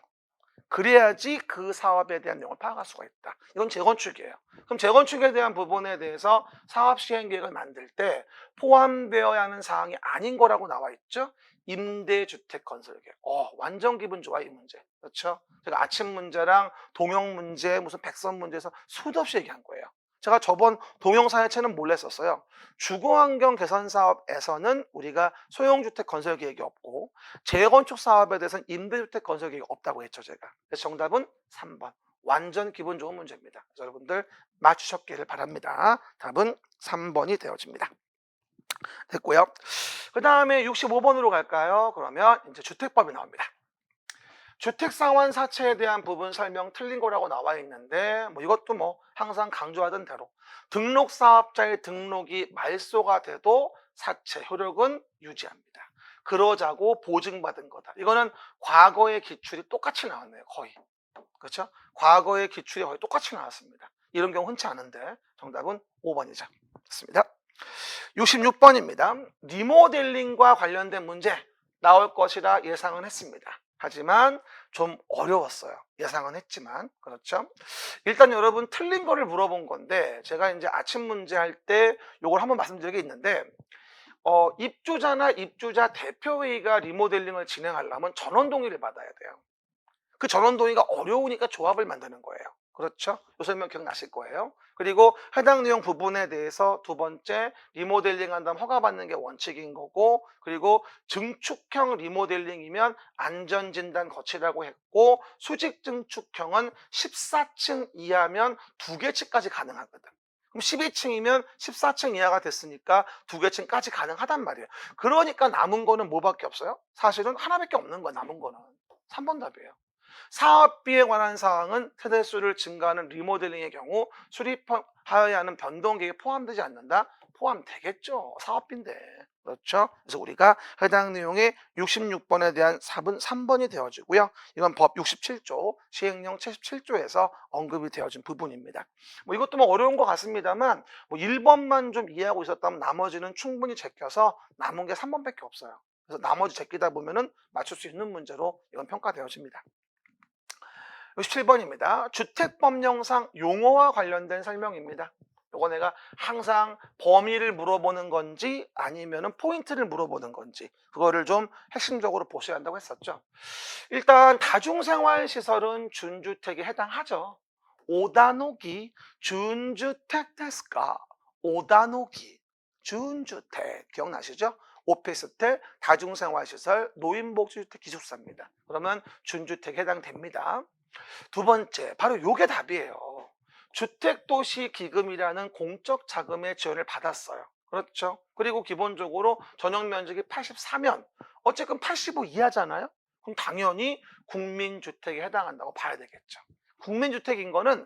Speaker 1: 그래야지 그 사업에 대한 내용을 파악할 수가 있다. 이건 재건축이에요. 그럼 재건축에 대한 부분에 대해서 사업 시행 계획을 만들 때 포함되어야 하는 사항이 아닌 거라고 나와 있죠. 임대주택 건설 계획. 완전 기분 좋아 이 문제. 그렇죠? 제가 아침 문제랑 동영 문제, 무슨 백선 문제에서 수도 없이 얘기한 거예요. 제가 저번 동영상에체는 몰래 썼어요. 주거환경 개선 사업에서는 우리가 소형주택 건설 계획이 없고 재건축 사업에 대해서는 임대주택 건설 계획이 없다고 했죠 제가. 그래서 정답은 3번. 완전 기분 좋은 문제입니다. 그래서 여러분들 맞추셨기를 바랍니다. 답은 3번이 되어집니다. 됐고요. 그다음에 65번으로 갈까요? 그러면 이제 주택법이 나옵니다. 주택상환 사채에 대한 부분 설명 틀린 거라고 나와 있는데 이것도 항상 강조하던 대로 등록사업자의 등록이 말소가 돼도 사채 효력은 유지합니다. 그러자고 보증받은 거다. 이거는 과거의 기출이 똑같이 나왔네요. 거의. 그렇죠? 과거의 기출이 거의 똑같이 나왔습니다. 이런 경우 흔치 않은데 정답은 5번이죠. 맞습니다. 66번입니다. 리모델링과 관련된 문제 나올 것이라 예상은 했습니다. 하지만 좀 어려웠어요. 예상은 했지만. 그렇죠? 일단 여러분 틀린 거를 물어본 건데 제가 이제 아침 문제 할 때 요걸 한번 말씀드린 게 있는데 입주자나 입주자 대표회의가 리모델링을 진행하려면 전원 동의를 받아야 돼요. 그 전원 동의가 어려우니까 조합을 만드는 거예요. 그렇죠? 요 설명 기억나실 거예요. 그리고 해당 내용 부분에 대해서 두 번째, 리모델링 한다면 허가받는 게 원칙인 거고, 그리고 증축형 리모델링이면 안전진단 거치라고 했고, 수직 증축형은 14층 이하면 2개 층까지 가능하거든. 그럼 12층이면 14층 이하가 됐으니까 2개 층까지 가능하단 말이에요. 그러니까 남은 거는 뭐밖에 없어요? 사실은 하나밖에 없는 거야, 남은 거는. 3번 답이에요. 사업비에 관한 사항은 세대수를 증가하는 리모델링의 경우 수립하여야 하는 변동계획에 포함되지 않는다? 포함되겠죠. 사업비인데. 그렇죠? 그래서 우리가 해당 내용의 66번에 대한 답은 3번이 되어지고요. 이건 법 67조, 시행령 77조에서 언급이 되어진 부분입니다. 이것도 어려운 것 같습니다만 1번만 좀 이해하고 있었다면 나머지는 충분히 제껴서 남은 게 3번밖에 없어요. 그래서 나머지 제끼다 보면은 맞출 수 있는 문제로 이건 평가되어집니다. 67번입니다. 주택법령상 용어와 관련된 설명입니다. 이거 내가 항상 범위를 물어보는 건지 아니면은 포인트를 물어보는 건지 그거를 좀 핵심적으로 보셔야 한다고 했었죠. 일단 다중생활시설은 준주택에 해당하죠. 오다노기 준주택 데스까? 오다노기 준주택 기억나시죠? 오피스텔, 다중생활시설, 노인복지주택 기숙사입니다. 그러면 준주택에 해당됩니다. 두 번째, 바로 요게 답이에요. 주택도시기금이라는 공적 자금의 지원을 받았어요. 그렇죠? 그리고 기본적으로 전용면적이 84면 어쨌든 85 이하잖아요? 그럼 당연히 국민주택에 해당한다고 봐야 되겠죠. 국민주택인 거는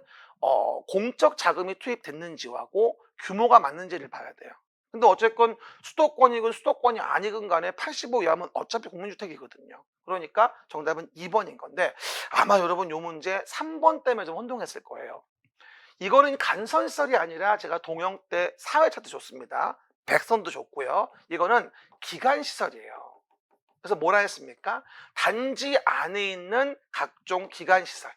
Speaker 1: 공적 자금이 투입됐는지하고 규모가 맞는지를 봐야 돼요. 근데 어쨌건 수도권이건 수도권이 아니건 간에 85 이하면 어차피 국민주택이거든요. 그러니까 정답은 2번인 건데 아마 여러분 요 문제 3번 때문에 좀 혼동했을 거예요. 이거는 간선시설이 아니라 제가 동영 때 사회차트 줬습니다. 백선도 줬고요. 이거는 기간시설이에요. 그래서 뭐라 했습니까? 단지 안에 있는 각종 기간시설.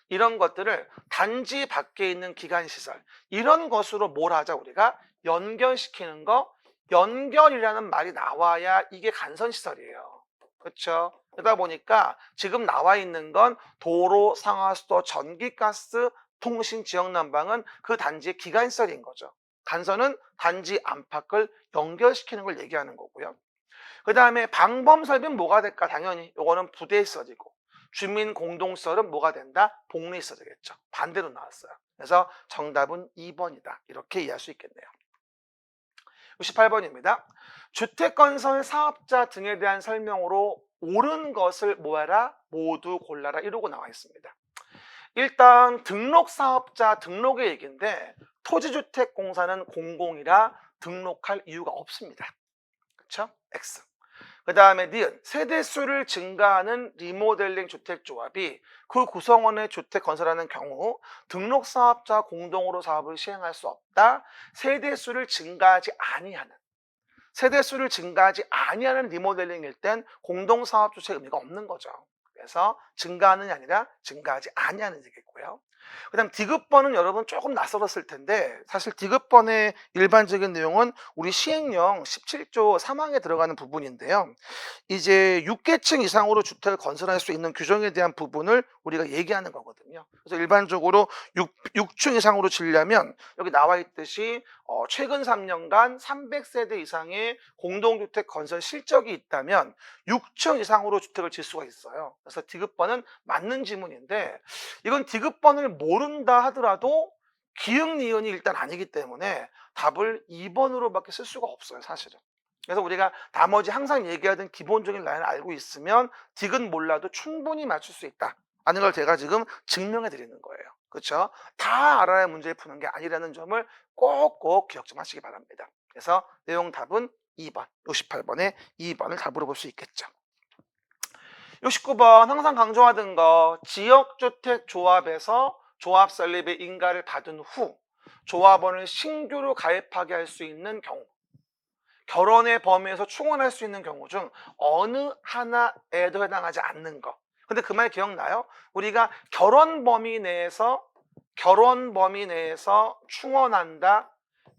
Speaker 1: 이런 것들을 단지 밖에 있는 기간시설. 이런 것으로 뭘 하자 우리가? 연결시키는 거. 연결이라는 말이 나와야 이게 간선시설이에요. 그렇죠? 그러다 보니까 지금 나와 있는 건 도로, 상하수도, 전기가스, 통신, 지역난방은 그 단지의 기간시설인 거죠. 간선은 단지 안팎을 연결시키는 걸 얘기하는 거고요. 그 다음에 방범설비는 뭐가 될까? 당연히 이거는 부대시설이고 주민공동시설은 뭐가 된다? 복리시설이겠죠. 반대로 나왔어요. 그래서 정답은 2번이다. 이렇게 이해할 수 있겠네요. 68번입니다. 주택건설 사업자 등에 대한 설명으로 옳은 것을 뭐해라? 모두 골라라. 이러고 나와 있습니다. 일단 등록사업자 등록의 얘기인데 토지주택공사는 공공이라 등록할 이유가 없습니다. 그렇죠? X. 그 다음에 니은 세대수를 증가하는 리모델링 주택조합이 그 구성원의 주택 건설하는 경우 등록사업자 공동으로 사업을 시행할 수 없다. 세대수를 증가하지 아니하는 리모델링일 땐 공동사업 주체의 의미가 없는 거죠. 그래서 증가하는 게 아니라 증가하지 아니하는 얘기겠고요. 그 다음 디귿번은 여러분 조금 낯설었을 텐데 사실 디귿번의 일반적인 내용은 우리 시행령 17조 3항에 들어가는 부분인데요. 이제 6계층 이상으로 주택을 건설할 수 있는 규정에 대한 부분을 우리가 얘기하는 거거든요. 그래서 일반적으로 6층 이상으로 지려면 여기 나와 있듯이 최근 3년간 300세대 이상의 공동주택 건설 실적이 있다면 6층 이상으로 주택을 질 수가 있어요. 그래서 디귿번은 맞는 지문인데 이건 디귿번을 모른다 하더라도 기역, 니은이 일단 아니기 때문에 답을 2번으로밖에 쓸 수가 없어요, 사실은. 그래서 우리가 나머지 항상 얘기하던 기본적인 라인을 알고 있으면 딕은 몰라도 충분히 맞출 수 있다 라는 걸 제가 지금 증명해 드리는 거예요. 그렇죠? 다 알아야 문제를 푸는 게 아니라는 점을 꼭꼭 기억 좀 하시기 바랍니다. 그래서 내용 답은 2번, 68번에 2번을 답으로 볼 수 있겠죠. 69번 항상 강조하던 거, 지역주택 조합에서 조합 설립의 인가를 받은 후 조합원을 신규로 가입하게 할 수 있는 경우, 결혼의 범위에서 충원할 수 있는 경우 중 어느 하나에도 해당하지 않는 거. 근데 그 말 기억나요? 우리가 결혼 범위 내에서 충원한다,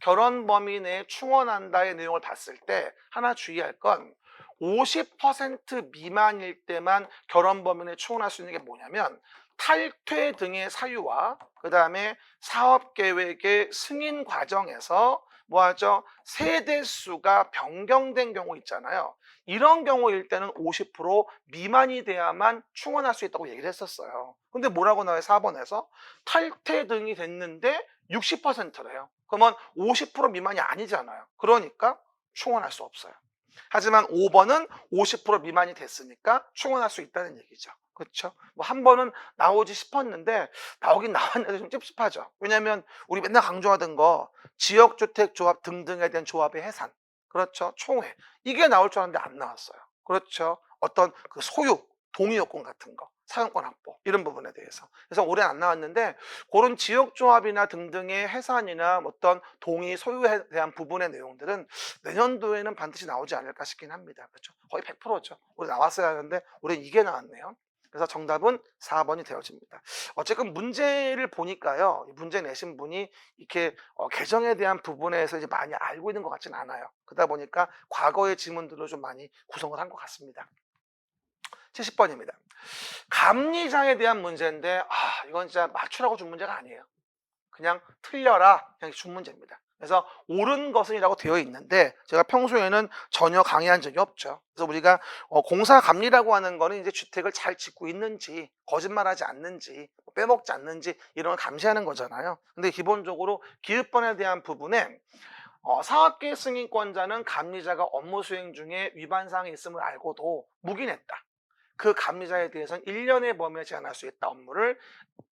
Speaker 1: 결혼 범위 내에 충원한다의 내용을 봤을 때 하나 주의할 건 50% 미만일 때만 결혼 범위 내에 충원할 수 있는 게 뭐냐면 탈퇴 등의 사유와 그 다음에 사업계획의 승인 과정에서 뭐하죠? 세대수가 변경된 경우 있잖아요. 이런 경우일 때는 50% 미만이 돼야만 충원할 수 있다고 얘기를 했었어요. 근데 뭐라고 나와요? 4번에서 탈퇴 등이 됐는데 60%래요. 그러면 50% 미만이 아니잖아요. 그러니까 충원할 수 없어요. 하지만 5번은 50% 미만이 됐으니까 충원할 수 있다는 얘기죠. 그렇죠? 뭐 한 번은 나오지 싶었는데 나오긴 나왔는데 좀 찝찝하죠. 왜냐하면 우리 맨날 강조하던 거 지역주택조합 등등에 대한 조합의 해산, 그렇죠? 총회, 이게 나올 줄 알았는데 안 나왔어요. 그렇죠? 어떤 그 소유, 동의 요건 같은 거, 사용권 확보 이런 부분에 대해서. 그래서 올해 안 나왔는데 그런 지역조합이나 등등의 해산이나 어떤 동의, 소유에 대한 부분의 내용들은 내년도에는 반드시 나오지 않을까 싶긴 합니다. 그렇죠? 거의 100%죠. 올해 나왔어야 하는데 올해 이게 나왔네요. 그래서 정답은 4번이 되어집니다. 어쨌든 문제를 보니까요, 문제 내신 분이 이렇게 개정에 대한 부분에서 이제 많이 알고 있는 것 같지는 않아요. 그러다 보니까 과거의 지문들로 좀 많이 구성을 한 것 같습니다. 70번입니다. 감리자에 대한 문제인데 이건 진짜 맞추라고 준 문제가 아니에요. 그냥 틀려라, 그냥 준 문제입니다. 그래서 옳은 것은이라고 되어 있는데 제가 평소에는 전혀 강의한 적이 없죠. 그래서 우리가 공사 감리라고 하는 거는 이제 주택을 잘 짓고 있는지, 거짓말하지 않는지, 빼먹지 않는지 이런 걸 감시하는 거잖아요. 근데 기본적으로 기읍번에 대한 부분에 사업계획 승인권자는 감리자가 업무 수행 중에 위반 사항이 있음을 알고도 묵인했다. 그 감리자에 대해서는 1년의 범위에 제한할 수 있다. 업무를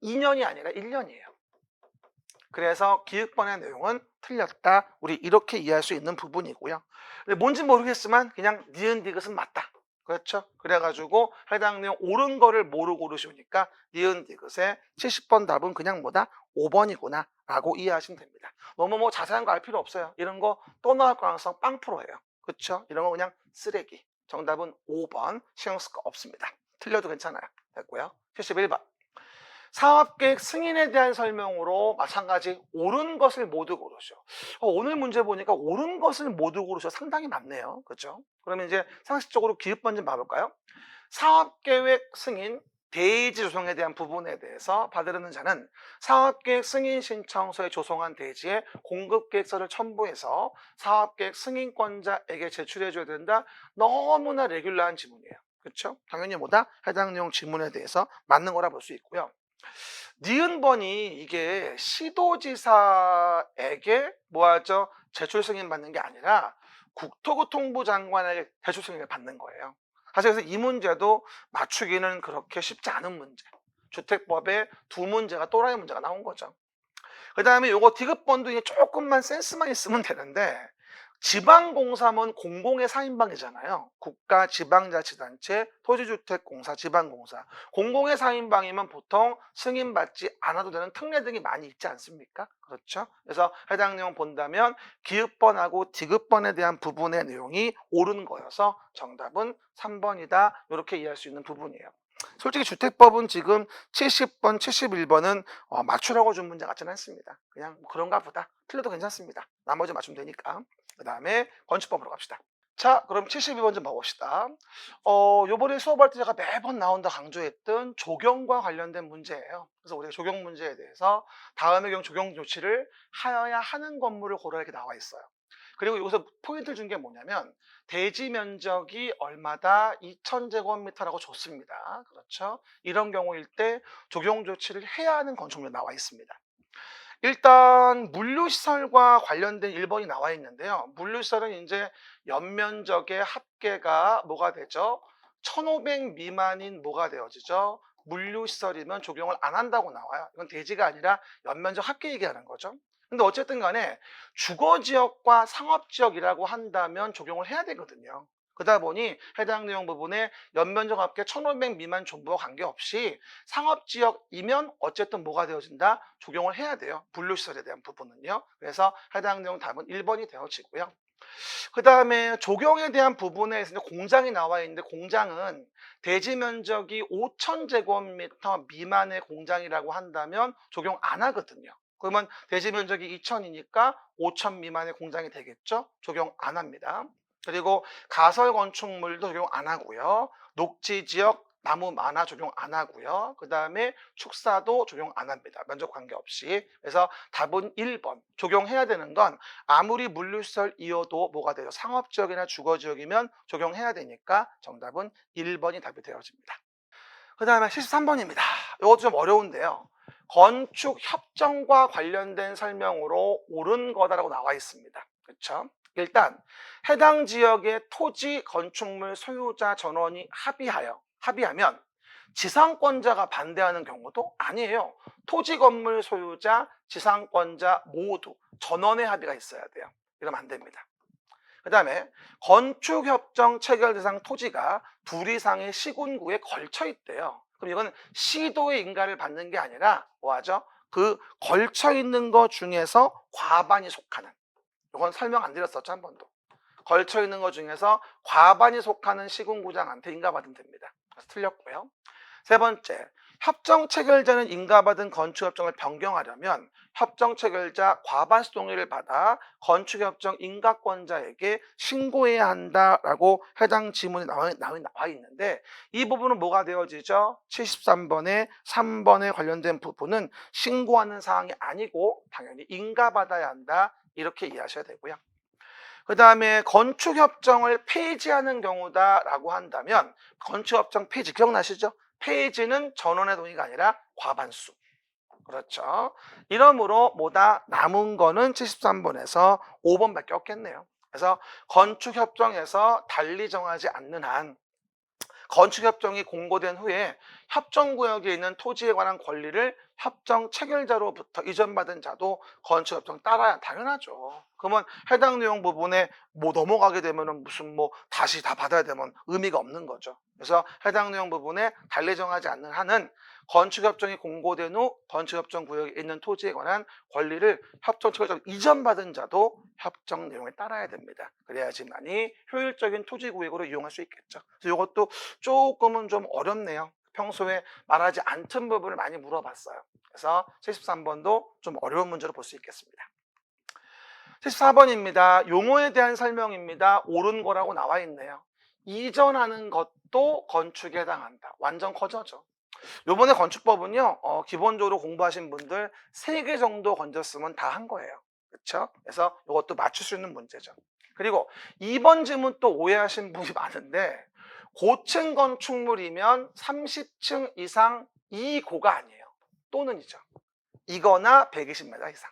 Speaker 1: 2년이 아니라 1년이에요. 그래서 기획번의 내용은 틀렸다. 우리 이렇게 이해할 수 있는 부분이고요. 뭔지 모르겠지만 그냥 니은 디귿은 맞다. 그렇죠? 그래가지고 해당 내용 옳은 거를 모르고 고르시니까 니은 디귿의 70번 답은 그냥 뭐다? 5번이구나 라고 이해하시면 됩니다. 너무 뭐 자세한 거 알 필요 없어요. 이런 거 또 나올 가능성 빵 프로예요. 그렇죠? 이런 거 그냥 쓰레기. 정답은 5번. 신경 쓸 거 없습니다. 틀려도 괜찮아요. 됐고요. 71번. 사업계획 승인에 대한 설명으로 마찬가지 옳은 것을 모두 고르셔. 오늘 문제 보니까 옳은 것을 모두 고르셔 상당히 많네요. 그렇죠? 그러면 이제 상식적으로 기읍번 좀 봐볼까요? 사업계획 승인 대지 조성에 대한 부분에 대해서 받으려는 자는 사업계획 승인 신청서에 조성한 대지에 공급계획서를 첨부해서 사업계획 승인권자에게 제출해줘야 된다. 너무나 레귤러한 지문이에요. 그렇죠? 당연히 뭐다? 해당 내용 지문에 대해서 맞는 거라 볼 수 있고요. 니은번이 이게 시도지사에게 뭐하죠? 제출 승인 받는 게 아니라 국토교통부 장관에게 제출 승인을 받는 거예요. 사실 그래서 이 문제도 맞추기는 그렇게 쉽지 않은 문제. 주택법에 두 문제가 또라이 문제가 나온 거죠. 그 다음에 요거 디귿번도 조금만 센스만 있으면 되는데 지방공사면 공공의 4인방이잖아요. 국가, 지방자치단체, 토지주택공사, 지방공사. 공공의 4인방이면 보통 승인받지 않아도 되는 특례 등이 많이 있지 않습니까? 그렇죠? 그래서 해당 내용 본다면 기읍번하고 디귿번에 대한 부분의 내용이 옳은 거여서 정답은 3번이다. 이렇게 이해할 수 있는 부분이에요. 솔직히 주택법은 지금 70번, 71번은 맞추라고 준 문제 같지는 않습니다. 그냥 뭐 그런가 보다. 틀려도 괜찮습니다. 나머지 맞추면 되니까. 그 다음에 건축법으로 갑시다. 자, 그럼 72번 좀 봐봅시다. 요번에 수업할 때 제가 매번 나온다 강조했던 조경과 관련된 문제예요. 그래서 우리가 조경 문제에 대해서 다음의 경우 조경 조치를 하여야 하는 건물을 고르라 이렇게 나와 있어요. 그리고 여기서 포인트를 준 게 뭐냐면 대지 면적이 얼마다 2000제곱미터라고 줬습니다. 그렇죠? 이런 경우일 때 조경 조치를 해야 하는 건축물이 나와 있습니다. 일단 물류시설과 관련된 1 번이 나와 있는데요. 물류시설은 인제 연면적의 합계가 뭐가 되죠? 1,500 미만인 뭐가 되어지죠? 물류시설이면 적용을 안 한다고 나와요. 이건 대지가 아니라 연면적 합계 얘기하는 거죠. 근데 어쨌든 간에 주거지역과 상업지역이라고 한다면 적용을 해야 되거든요. 그러다 보니 해당 내용 부분에 연면적 합계 1,500 미만 존버와 관계없이 상업지역이면 어쨌든 뭐가 되어진다? 적용을 해야 돼요. 분류시설에 대한 부분은요. 그래서 해당 내용 답은 1 번이 되어지고요. 그다음에 적용에 대한 부분에 서 공장이 나와 있는데 공장은 대지 면적이 5,000 제곱미터 미만의 공장이라고 한다면 적용 안 하거든요. 그러면 대지 면적이 2,000 이니까 5,000 미만의 공장이 되겠죠? 적용 안 합니다. 그리고 가설 건축물도 적용 안 하고요. 녹지 지역 나무 많아 적용 안 하고요. 그다음에 축사도 적용 안 합니다. 면적 관계없이. 그래서 답은 1 번. 적용해야 되는 건 아무리 물류시설이어도 뭐가 돼요? 상업지역이나 주거지역이면 적용해야 되니까 정답은 1 번이 답이 되어집니다. 그다음에 73 번입니다. 이것도 좀 어려운데요. 건축 협정과 관련된 설명으로 옳은 거다라고 나와 있습니다. 그렇죠? 일단 해당 지역의 토지 건축물 소유자 전원이 합의하면 지상권자가 반대하는 경우도 아니에요. 토지 건물 소유자, 지상권자 모두 전원의 합의가 있어야 돼요. 이러면 안 됩니다. 그다음에 건축협정 체결 대상 토지가 2 이상의 시군구에 걸쳐 있대요. 그럼 이건 시도의 인가를 받는 게 아니라 뭐하죠? 그 걸쳐 있는 것 중에서 과반이 속하는, 이건 설명 안 드렸었죠, 한 번도. 걸쳐 있는 것 중에서 과반이 속하는 시군구장한테 인가받으면 됩니다. 그래서 틀렸고요. 3 번째, 협정 체결자는 인가받은 건축협정을 변경하려면 협정 체결자 과반수 동의를 받아 건축협정 인가권자에게 신고해야 한다라고 해당 지문에 나와 있는데, 이 부분은 뭐가 되어지죠? 73번에 3번에 관련된 부분은 신고하는 사항이 아니고 당연히 인가받아야 한다, 이렇게 이해하셔야 되고요. 그 다음에 건축협정을 폐지하는 경우다라고 한다면 건축협정 폐지 기억나시죠? 폐지는 전원의 동의가 아니라 과반수. 그렇죠. 이러므로 뭐다? 남은 거는 73번에서 5번밖에 없겠네요. 그래서 건축협정에서 달리 정하지 않는 한 건축협정이 공고된 후에 협정구역에 있는 토지에 관한 권리를 협정 체결자로부터 이전받은 자도 건축협정 따라야 당연하죠. 그러면 해당 내용 부분에 뭐 넘어가게 되면은 무슨 뭐 다시 다 받아야 되면 의미가 없는 거죠. 그래서 해당 내용 부분에 달리 정하지 않는 한은 건축협정이 공고된 후 건축협정 구역에 있는 토지에 관한 권리를 협정 체결자로 이전받은 자도 협정 내용에 따라야 됩니다. 그래야지만이 효율적인 토지 구역으로 이용할 수 있겠죠. 그래서 이것도 조금은 좀 어렵네요. 평소에 말하지 않던 부분을 많이 물어봤어요. 그래서 73번도 좀 어려운 문제로 볼 수 있겠습니다. 74번입니다. 용어에 대한 설명입니다. 옳은 거라고 나와 있네요. 이전하는 것도 건축에 해당한다. 완전 커져죠. 요번에 건축법은요, 기본적으로 공부하신 분들 3개 정도 건졌으면 다 한 거예요. 그렇죠? 그래서 이것도 맞출 수 있는 문제죠. 그리고 2번 질문 또 오해하신 분이 많은데, 고층 건축물이면 30층 이상 이고가 아니에요. 또는이죠. 이거나 120m 이상.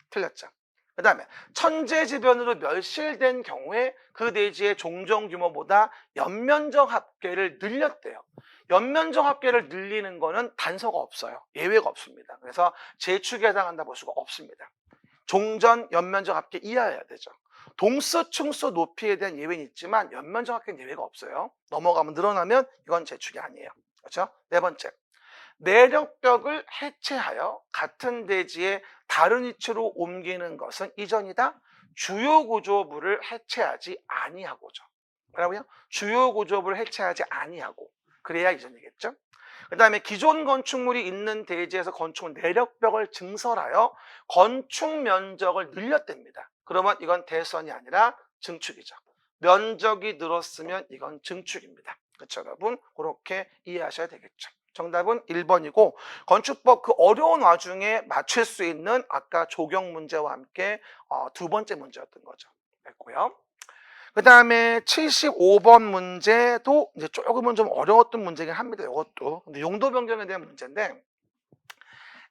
Speaker 1: 틀렸죠. 그 다음에 천재지변으로 멸실된 경우에 그 대지의 종전 규모보다 연면적 합계를 늘렸대요. 연면적 합계를 늘리는 거는 단서가 없어요. 예외가 없습니다. 그래서 재축에 해당한다 볼 수가 없습니다. 종전 연면적 합계 이하여야 되죠. 동수, 충수, 높이에 대한 예외는 있지만 연면적 합계는 예외가 없어요. 넘어가면 늘어나면 이건 재축이 아니에요. 그렇죠? 4번째, 내력벽을 해체하여 같은 대지에 다른 위치로 옮기는 것은 이전이다. 주요 구조물을 해체하지 아니하고죠. 뭐라고요? 주요 구조물을 해체하지 아니하고, 그래야 이전이겠죠. 그 다음에 기존 건축물이 있는 대지에서 건축물 내력벽을 증설하여 건축 면적을 늘렸답니다. 그러면 이건 대선이 아니라 증축이죠. 면적이 늘었으면 이건 증축입니다. 그렇죠, 여러분? 그렇게 이해하셔야 되겠죠. 정답은 1번이고, 건축법 그 어려운 와중에 맞출 수 있는 아까 조경 문제와 함께 2번째 문제였던 거죠. 됐고요. 그 다음에 75번 문제도 이제 조금은 좀 어려웠던 문제긴 합니다. 이것도. 근데 용도 변경에 대한 문제인데,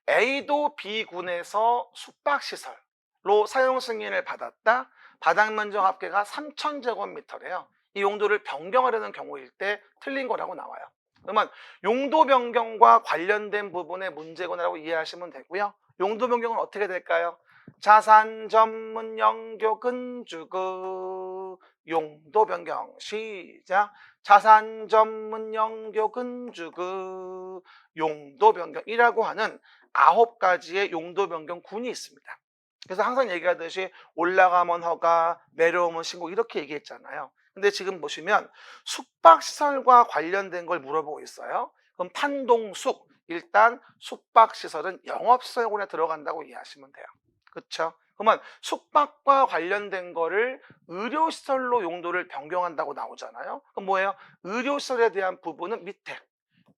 Speaker 1: A도 B군에서 숙박시설로 사용 승인을 받았다. 바닥면적 합계가 3,000제곱미터래요. 이 용도를 변경하려는 경우일 때 틀린 거라고 나와요. 그러면 용도 변경과 관련된 부분의 문제구나라고 이해하시면 되고요. 용도 변경은 어떻게 될까요? 자산 전문 영교 근주구 용도 변경 시작. 자산 전문 영교 근주구 용도 변경이라고 하는 9가지의 용도 변경 군이 있습니다. 그래서 항상 얘기하듯이 올라가면 허가, 내려오면 신고 이렇게 얘기했잖아요. 근데 지금 보시면 숙박시설과 관련된 걸 물어보고 있어요. 그럼 판동숙, 일단 숙박시설은 영업시설군에 들어간다고 이해하시면 돼요. 그렇죠? 그러면 숙박과 관련된 거를 의료시설로 용도를 변경한다고 나오잖아요. 그럼 뭐예요? 의료시설에 대한 부분은 밑에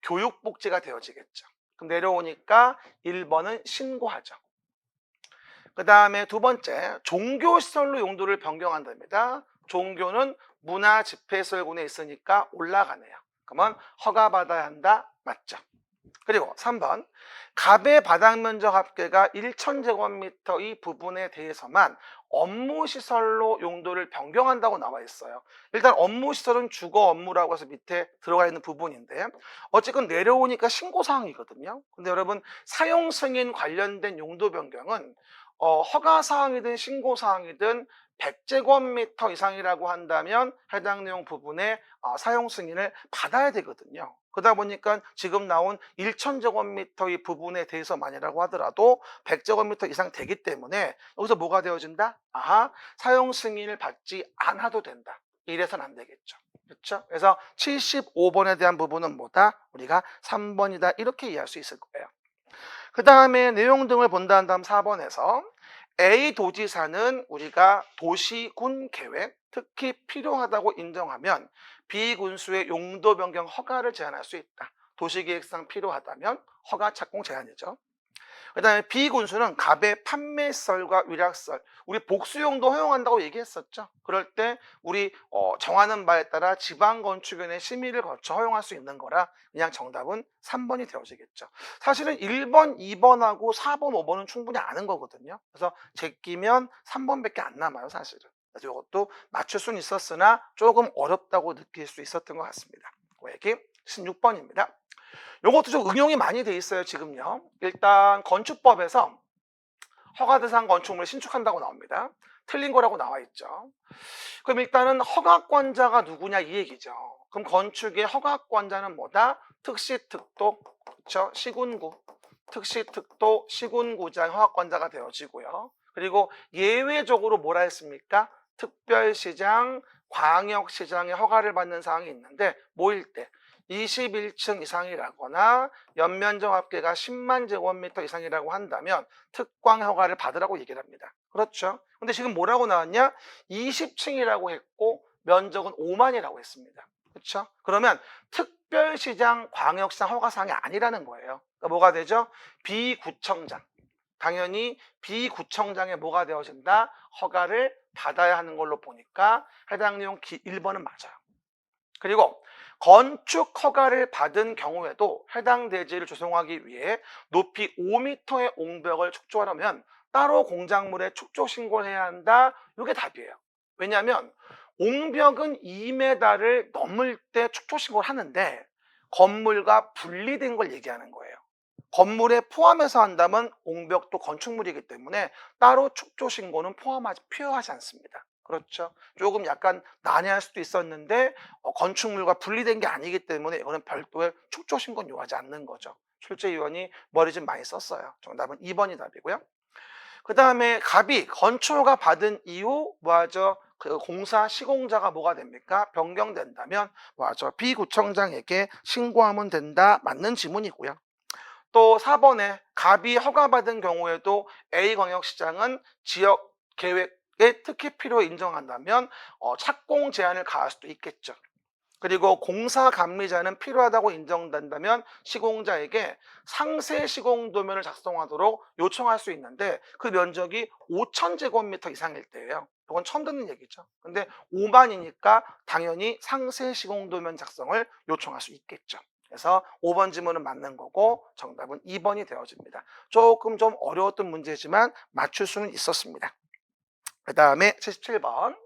Speaker 1: 교육복지가 되어지겠죠. 그럼 내려오니까 1번은 신고하죠. 그 다음에 두 번째, 종교시설로 용도를 변경한답니다. 종교는 문화집회시설군에 있으니까 올라가네요. 그러면 허가받아야 한다. 맞죠? 그리고 3번, 갑의 바닥면적 합계가 1,000제곱미터 이 부분에 대해서만 업무시설로 용도를 변경한다고 나와 있어요. 일단 업무시설은 주거 업무라고 해서 밑에 들어가 있는 부분인데 어쨌건 내려오니까 신고사항이거든요. 근데 여러분 사용승인 관련된 용도 변경은 허가사항이든 신고사항이든 100제곱미터 이상이라고 한다면 해당 내용 부분에 사용 승인을 받아야 되거든요. 그러다 보니까 지금 나온 1,000제곱미터 이 부분에 대해서만이라고 하더라도 100제곱미터 이상 되기 때문에 여기서 뭐가 되어진다? 아하, 사용 승인을 받지 않아도 된다. 이래서는 안 되겠죠. 그렇죠? 그래서 75번에 대한 부분은 뭐다? 우리가 3번이다. 이렇게 이해할 수 있을 거예요. 그 다음에 내용 등을 본다 한 다음 4번에서 A 도지사는 우리가 도시군 계획, 특히 필요하다고 인정하면 B 군수의 용도 변경 허가를 제한할 수 있다. 도시계획상 필요하다면 허가 착공 제한이죠. 그 다음에 B 군수는 갑의 판매시설과 위락시설, 우리 복수용도 허용한다고 얘기했었죠. 그럴 때 우리 정하는 바에 따라 지방건축위원회 심의를 거쳐 허용할 수 있는 거라 그냥 정답은 3번이 되어지겠죠. 사실은 1번, 2번하고 4번, 5번은 충분히 아는 거거든요. 그래서 제끼면 3번밖에 안 남아요, 사실은. 그래서 이것도 맞출 수는 있었으나 조금 어렵다고 느낄 수 있었던 것 같습니다. 그 얘기 16번입니다. 요것도 좀 응용이 많이 돼 있어요, 지금요. 일단 건축법에서 허가 대상 건축물을 신축한다고 나옵니다. 틀린 거라고 나와 있죠. 그럼 일단은 허가권자가 누구냐 이 얘기죠. 그럼 건축의 허가권자는 뭐다? 특시특도, 그렇죠? 시군구, 특시특도, 시군구장 허가권자가 되어지고요. 그리고 예외적으로 뭐라 했습니까? 특별시장, 광역시장의 허가를 받는 사항이 있는데 뭐일 때? 21층 이상이라거나 연면적 합계가 10만 제곱미터 이상이라고 한다면 특광 허가를 받으라고 얘기를 합니다. 그렇죠? 근데 지금 뭐라고 나왔냐? 20층이라고 했고 면적은 5만이라고 했습니다. 그렇죠? 그러면 특별시장, 광역시장 허가사항이 아니라는 거예요. 그러니까 뭐가 되죠? 비구청장. 당연히 비구청장에 뭐가 되어진다? 허가를 받아야 하는 걸로 보니까 해당 내용 1번은 맞아요. 그리고 건축 허가를 받은 경우에도 해당 대지를 조성하기 위해 높이 5m의 옹벽을 축조하려면 따로 공작물에 축조 신고를 해야 한다. 이게 답이에요. 왜냐하면 옹벽은 2m를 넘을 때 축조 신고를 하는데 건물과 분리된 걸 얘기하는 거예요. 건물에 포함해서 한다면 옹벽도 건축물이기 때문에 따로 축조 신고는 필요하지 않습니다. 그렇죠. 조금 약간 난해할 수도 있었는데 건축물과 분리된 게 아니기 때문에 이거는 별도의 축조 신고는 요하지 않는 거죠. 출제위원이 머리 좀 많이 썼어요. 정답은 2번이 답이고요. 그 다음에 갑이 건축허가 받은 이후 뭐하죠? 그 공사 시공자가 뭐가 됩니까? 변경된다면 뭐하죠? 비구청장에게 신고하면 된다. 맞는 지문이고요. 또 4번에 갑이 허가받은 경우에도 A광역시장은 지역 계획에 특히 필요 인정한다면 착공 제한을 가할 수도 있겠죠. 그리고 공사 감리자는 필요하다고 인정된다면 시공자에게 상세 시공도면을 작성하도록 요청할 수 있는데 그 면적이 5,000제곱미터 이상일 때예요. 이건 처음 듣는 얘기죠. 근데 5만이니까 당연히 상세 시공도면 작성을 요청할 수 있겠죠. 그래서 5번 지문은 맞는 거고 정답은 2번이 되어집니다. 조금 좀 어려웠던 문제지만 맞출 수는 있었습니다. 그 다음에 77번.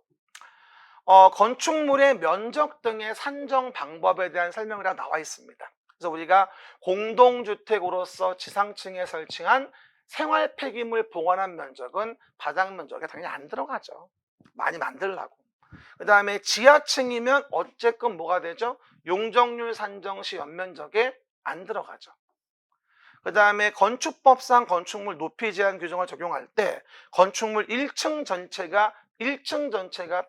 Speaker 1: 건축물의 면적 등의 산정 방법에 대한 설명이 다 나와 있습니다. 그래서 우리가 공동주택으로서 지상층에 설치한 생활 폐기물 보관한 면적은 바닥 면적에 당연히 안 들어가죠. 많이 만들라고. 그 다음에 지하층이면 어쨌건 뭐가 되죠? 용적률 산정 시 연면적에 안 들어가죠. 그 다음에 건축법상 건축물 높이 제한 규정을 적용할 때 건축물 1층 전체가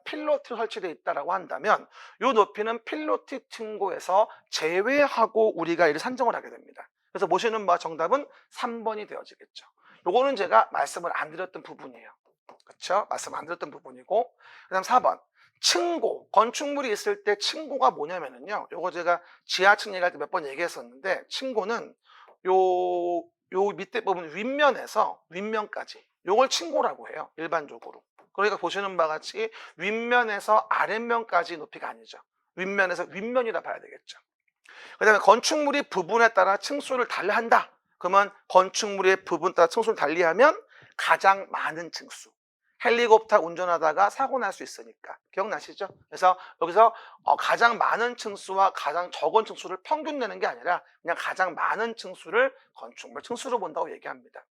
Speaker 1: 필로티 설치되어 있다고 한다면 이 높이는 필로티 층고에서 제외하고 우리가 이를 산정을 하게 됩니다. 그래서 보시는 바와 정답은 3번이 되어지겠죠. 요거는 제가 말씀을 안 드렸던 부분이에요. 그렇죠? 말씀 안 드렸던 부분이고, 그다음 4번. 층고, 건축물이 있을 때 층고가 뭐냐면은요. 요거 제가 지하층 얘기할 때 몇 번 얘기했었는데 층고는 요 밑에 부분 윗면까지 요걸 층고라고 해요. 일반적으로. 그러니까 보시는 바와 같이 윗면에서 아랫면까지 높이가 아니죠. 윗면에서 윗면이라 봐야 되겠죠. 그 다음에 건축물이 부분에 따라 층수를 달리한다. 그러면 건축물의 부분 따라 층수를 달리하면 가장 많은 층수. 헬리콥터 운전하다가 사고 날 수 있으니까. 기억나시죠? 그래서 여기서 가장 많은 층수와 가장 적은 층수를 평균 내는 게 아니라 그냥 가장 많은 층수를 건축물 층수로 본다고 얘기합니다.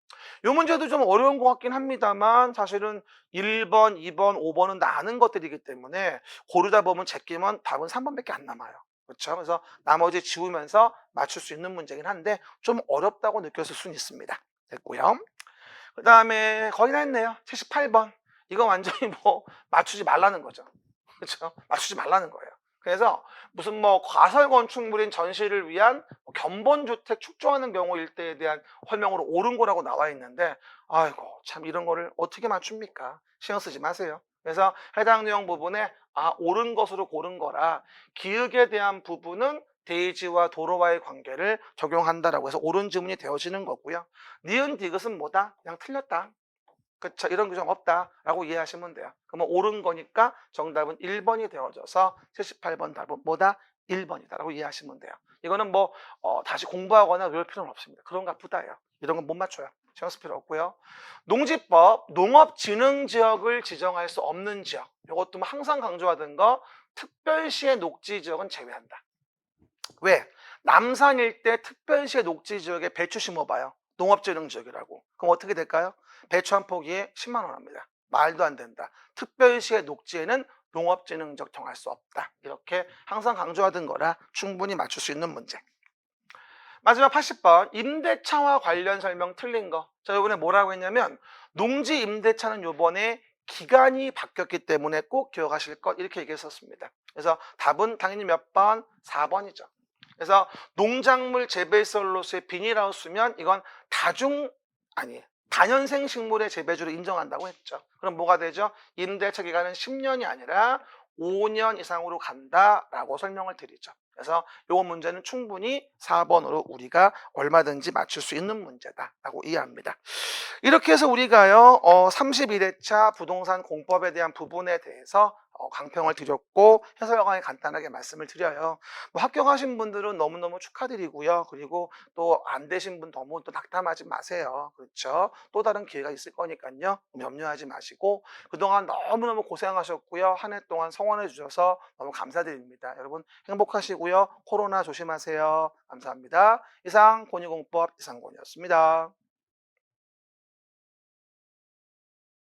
Speaker 1: 이 문제도 좀 어려운 것 같긴 합니다만 사실은 1번, 2번, 5번은 다 아는 것들이기 때문에 고르다 보면 제끼면 답은 3번밖에 안 남아요. 그렇죠? 그래서 나머지 지우면서 맞출 수 있는 문제긴 한데 좀 어렵다고 느꼈을 수는 있습니다. 됐고요. 그 다음에 거의 다 했네요. 78번. 이거 완전히 뭐 맞추지 말라는 거죠. 그렇죠? 맞추지 말라는 거예요. 그래서 무슨 뭐 과설 건축물인 전시를 위한 견본주택 축조하는 경우 일대에 대한 설명으로 옳은 거라고 나와 있는데 아이고 참 이런 거를 어떻게 맞춥니까? 신경 쓰지 마세요. 그래서 해당 내용 부분에 옳은 것으로 고른 거라 기역에 대한 부분은 대지와 도로와의 관계를 적용한다라고 해서 옳은 지문이 되어지는 거고요. 니은 디귿은 뭐다? 그냥 틀렸다. 그쵸? 이런 규정 없다라고 이해하시면 돼요. 그러면 옳은 거니까 정답은 1번이 되어져서 78번 답은 뭐다? 1번이다라고 이해하시면 돼요. 이거는 뭐 다시 공부하거나 외울 필요는 없습니다. 그런가 보다예요. 이런 건 못 맞춰요. 신경 쓸 필요 없고요. 농지법, 농업진흥지역을 지정할 수 없는 지역. 이것도 뭐 항상 강조하던 거 특별시의 녹지지역은 제외한다. 왜? 남산 일대 특별시의 녹지지역에 배추 심어봐요. 농업진흥지역이라고. 그럼 어떻게 될까요? 배추 한 포기에 10만 원 합니다. 말도 안 된다. 특별시의 녹지에는 농업진흥지역 정할 수 없다. 이렇게 항상 강조하던 거라 충분히 맞출 수 있는 문제. 마지막 80번. 임대차와 관련 설명 틀린 거. 자, 이번에 뭐라고 했냐면 농지 임대차는 요번에 기간이 바뀌었기 때문에 꼭 기억하실 것 이렇게 얘기했었습니다. 그래서 답은 당연히 몇 번? 4번이죠. 그래서 농작물 재배시설로서의 비닐하우스면 이건 다년생 식물의 재배주를 인정한다고 했죠. 그럼 뭐가 되죠? 임대차 기간은 10년이 아니라 5년 이상으로 간다라고 설명을 드리죠. 그래서 이 문제는 충분히 4번으로 우리가 얼마든지 맞출 수 있는 문제다라고 이해합니다. 이렇게 해서 우리가요 31회차 부동산 공법에 대한 부분에 대해서 강평을 드렸고 해설 강의 간단하게 말씀을 드려요. 뭐 합격하신 분들은 너무너무 축하드리고요. 그리고 또 안 되신 분 너무 또 낙담하지 마세요. 그렇죠? 또 다른 기회가 있을 거니까요. 염려하지 마시고 그동안 너무너무 고생하셨고요. 한 해 동안 성원해 주셔서 너무 감사드립니다. 여러분 행복하시고요. 코로나 조심하세요. 감사합니다. 이상 권위공법 이상권이었습니다.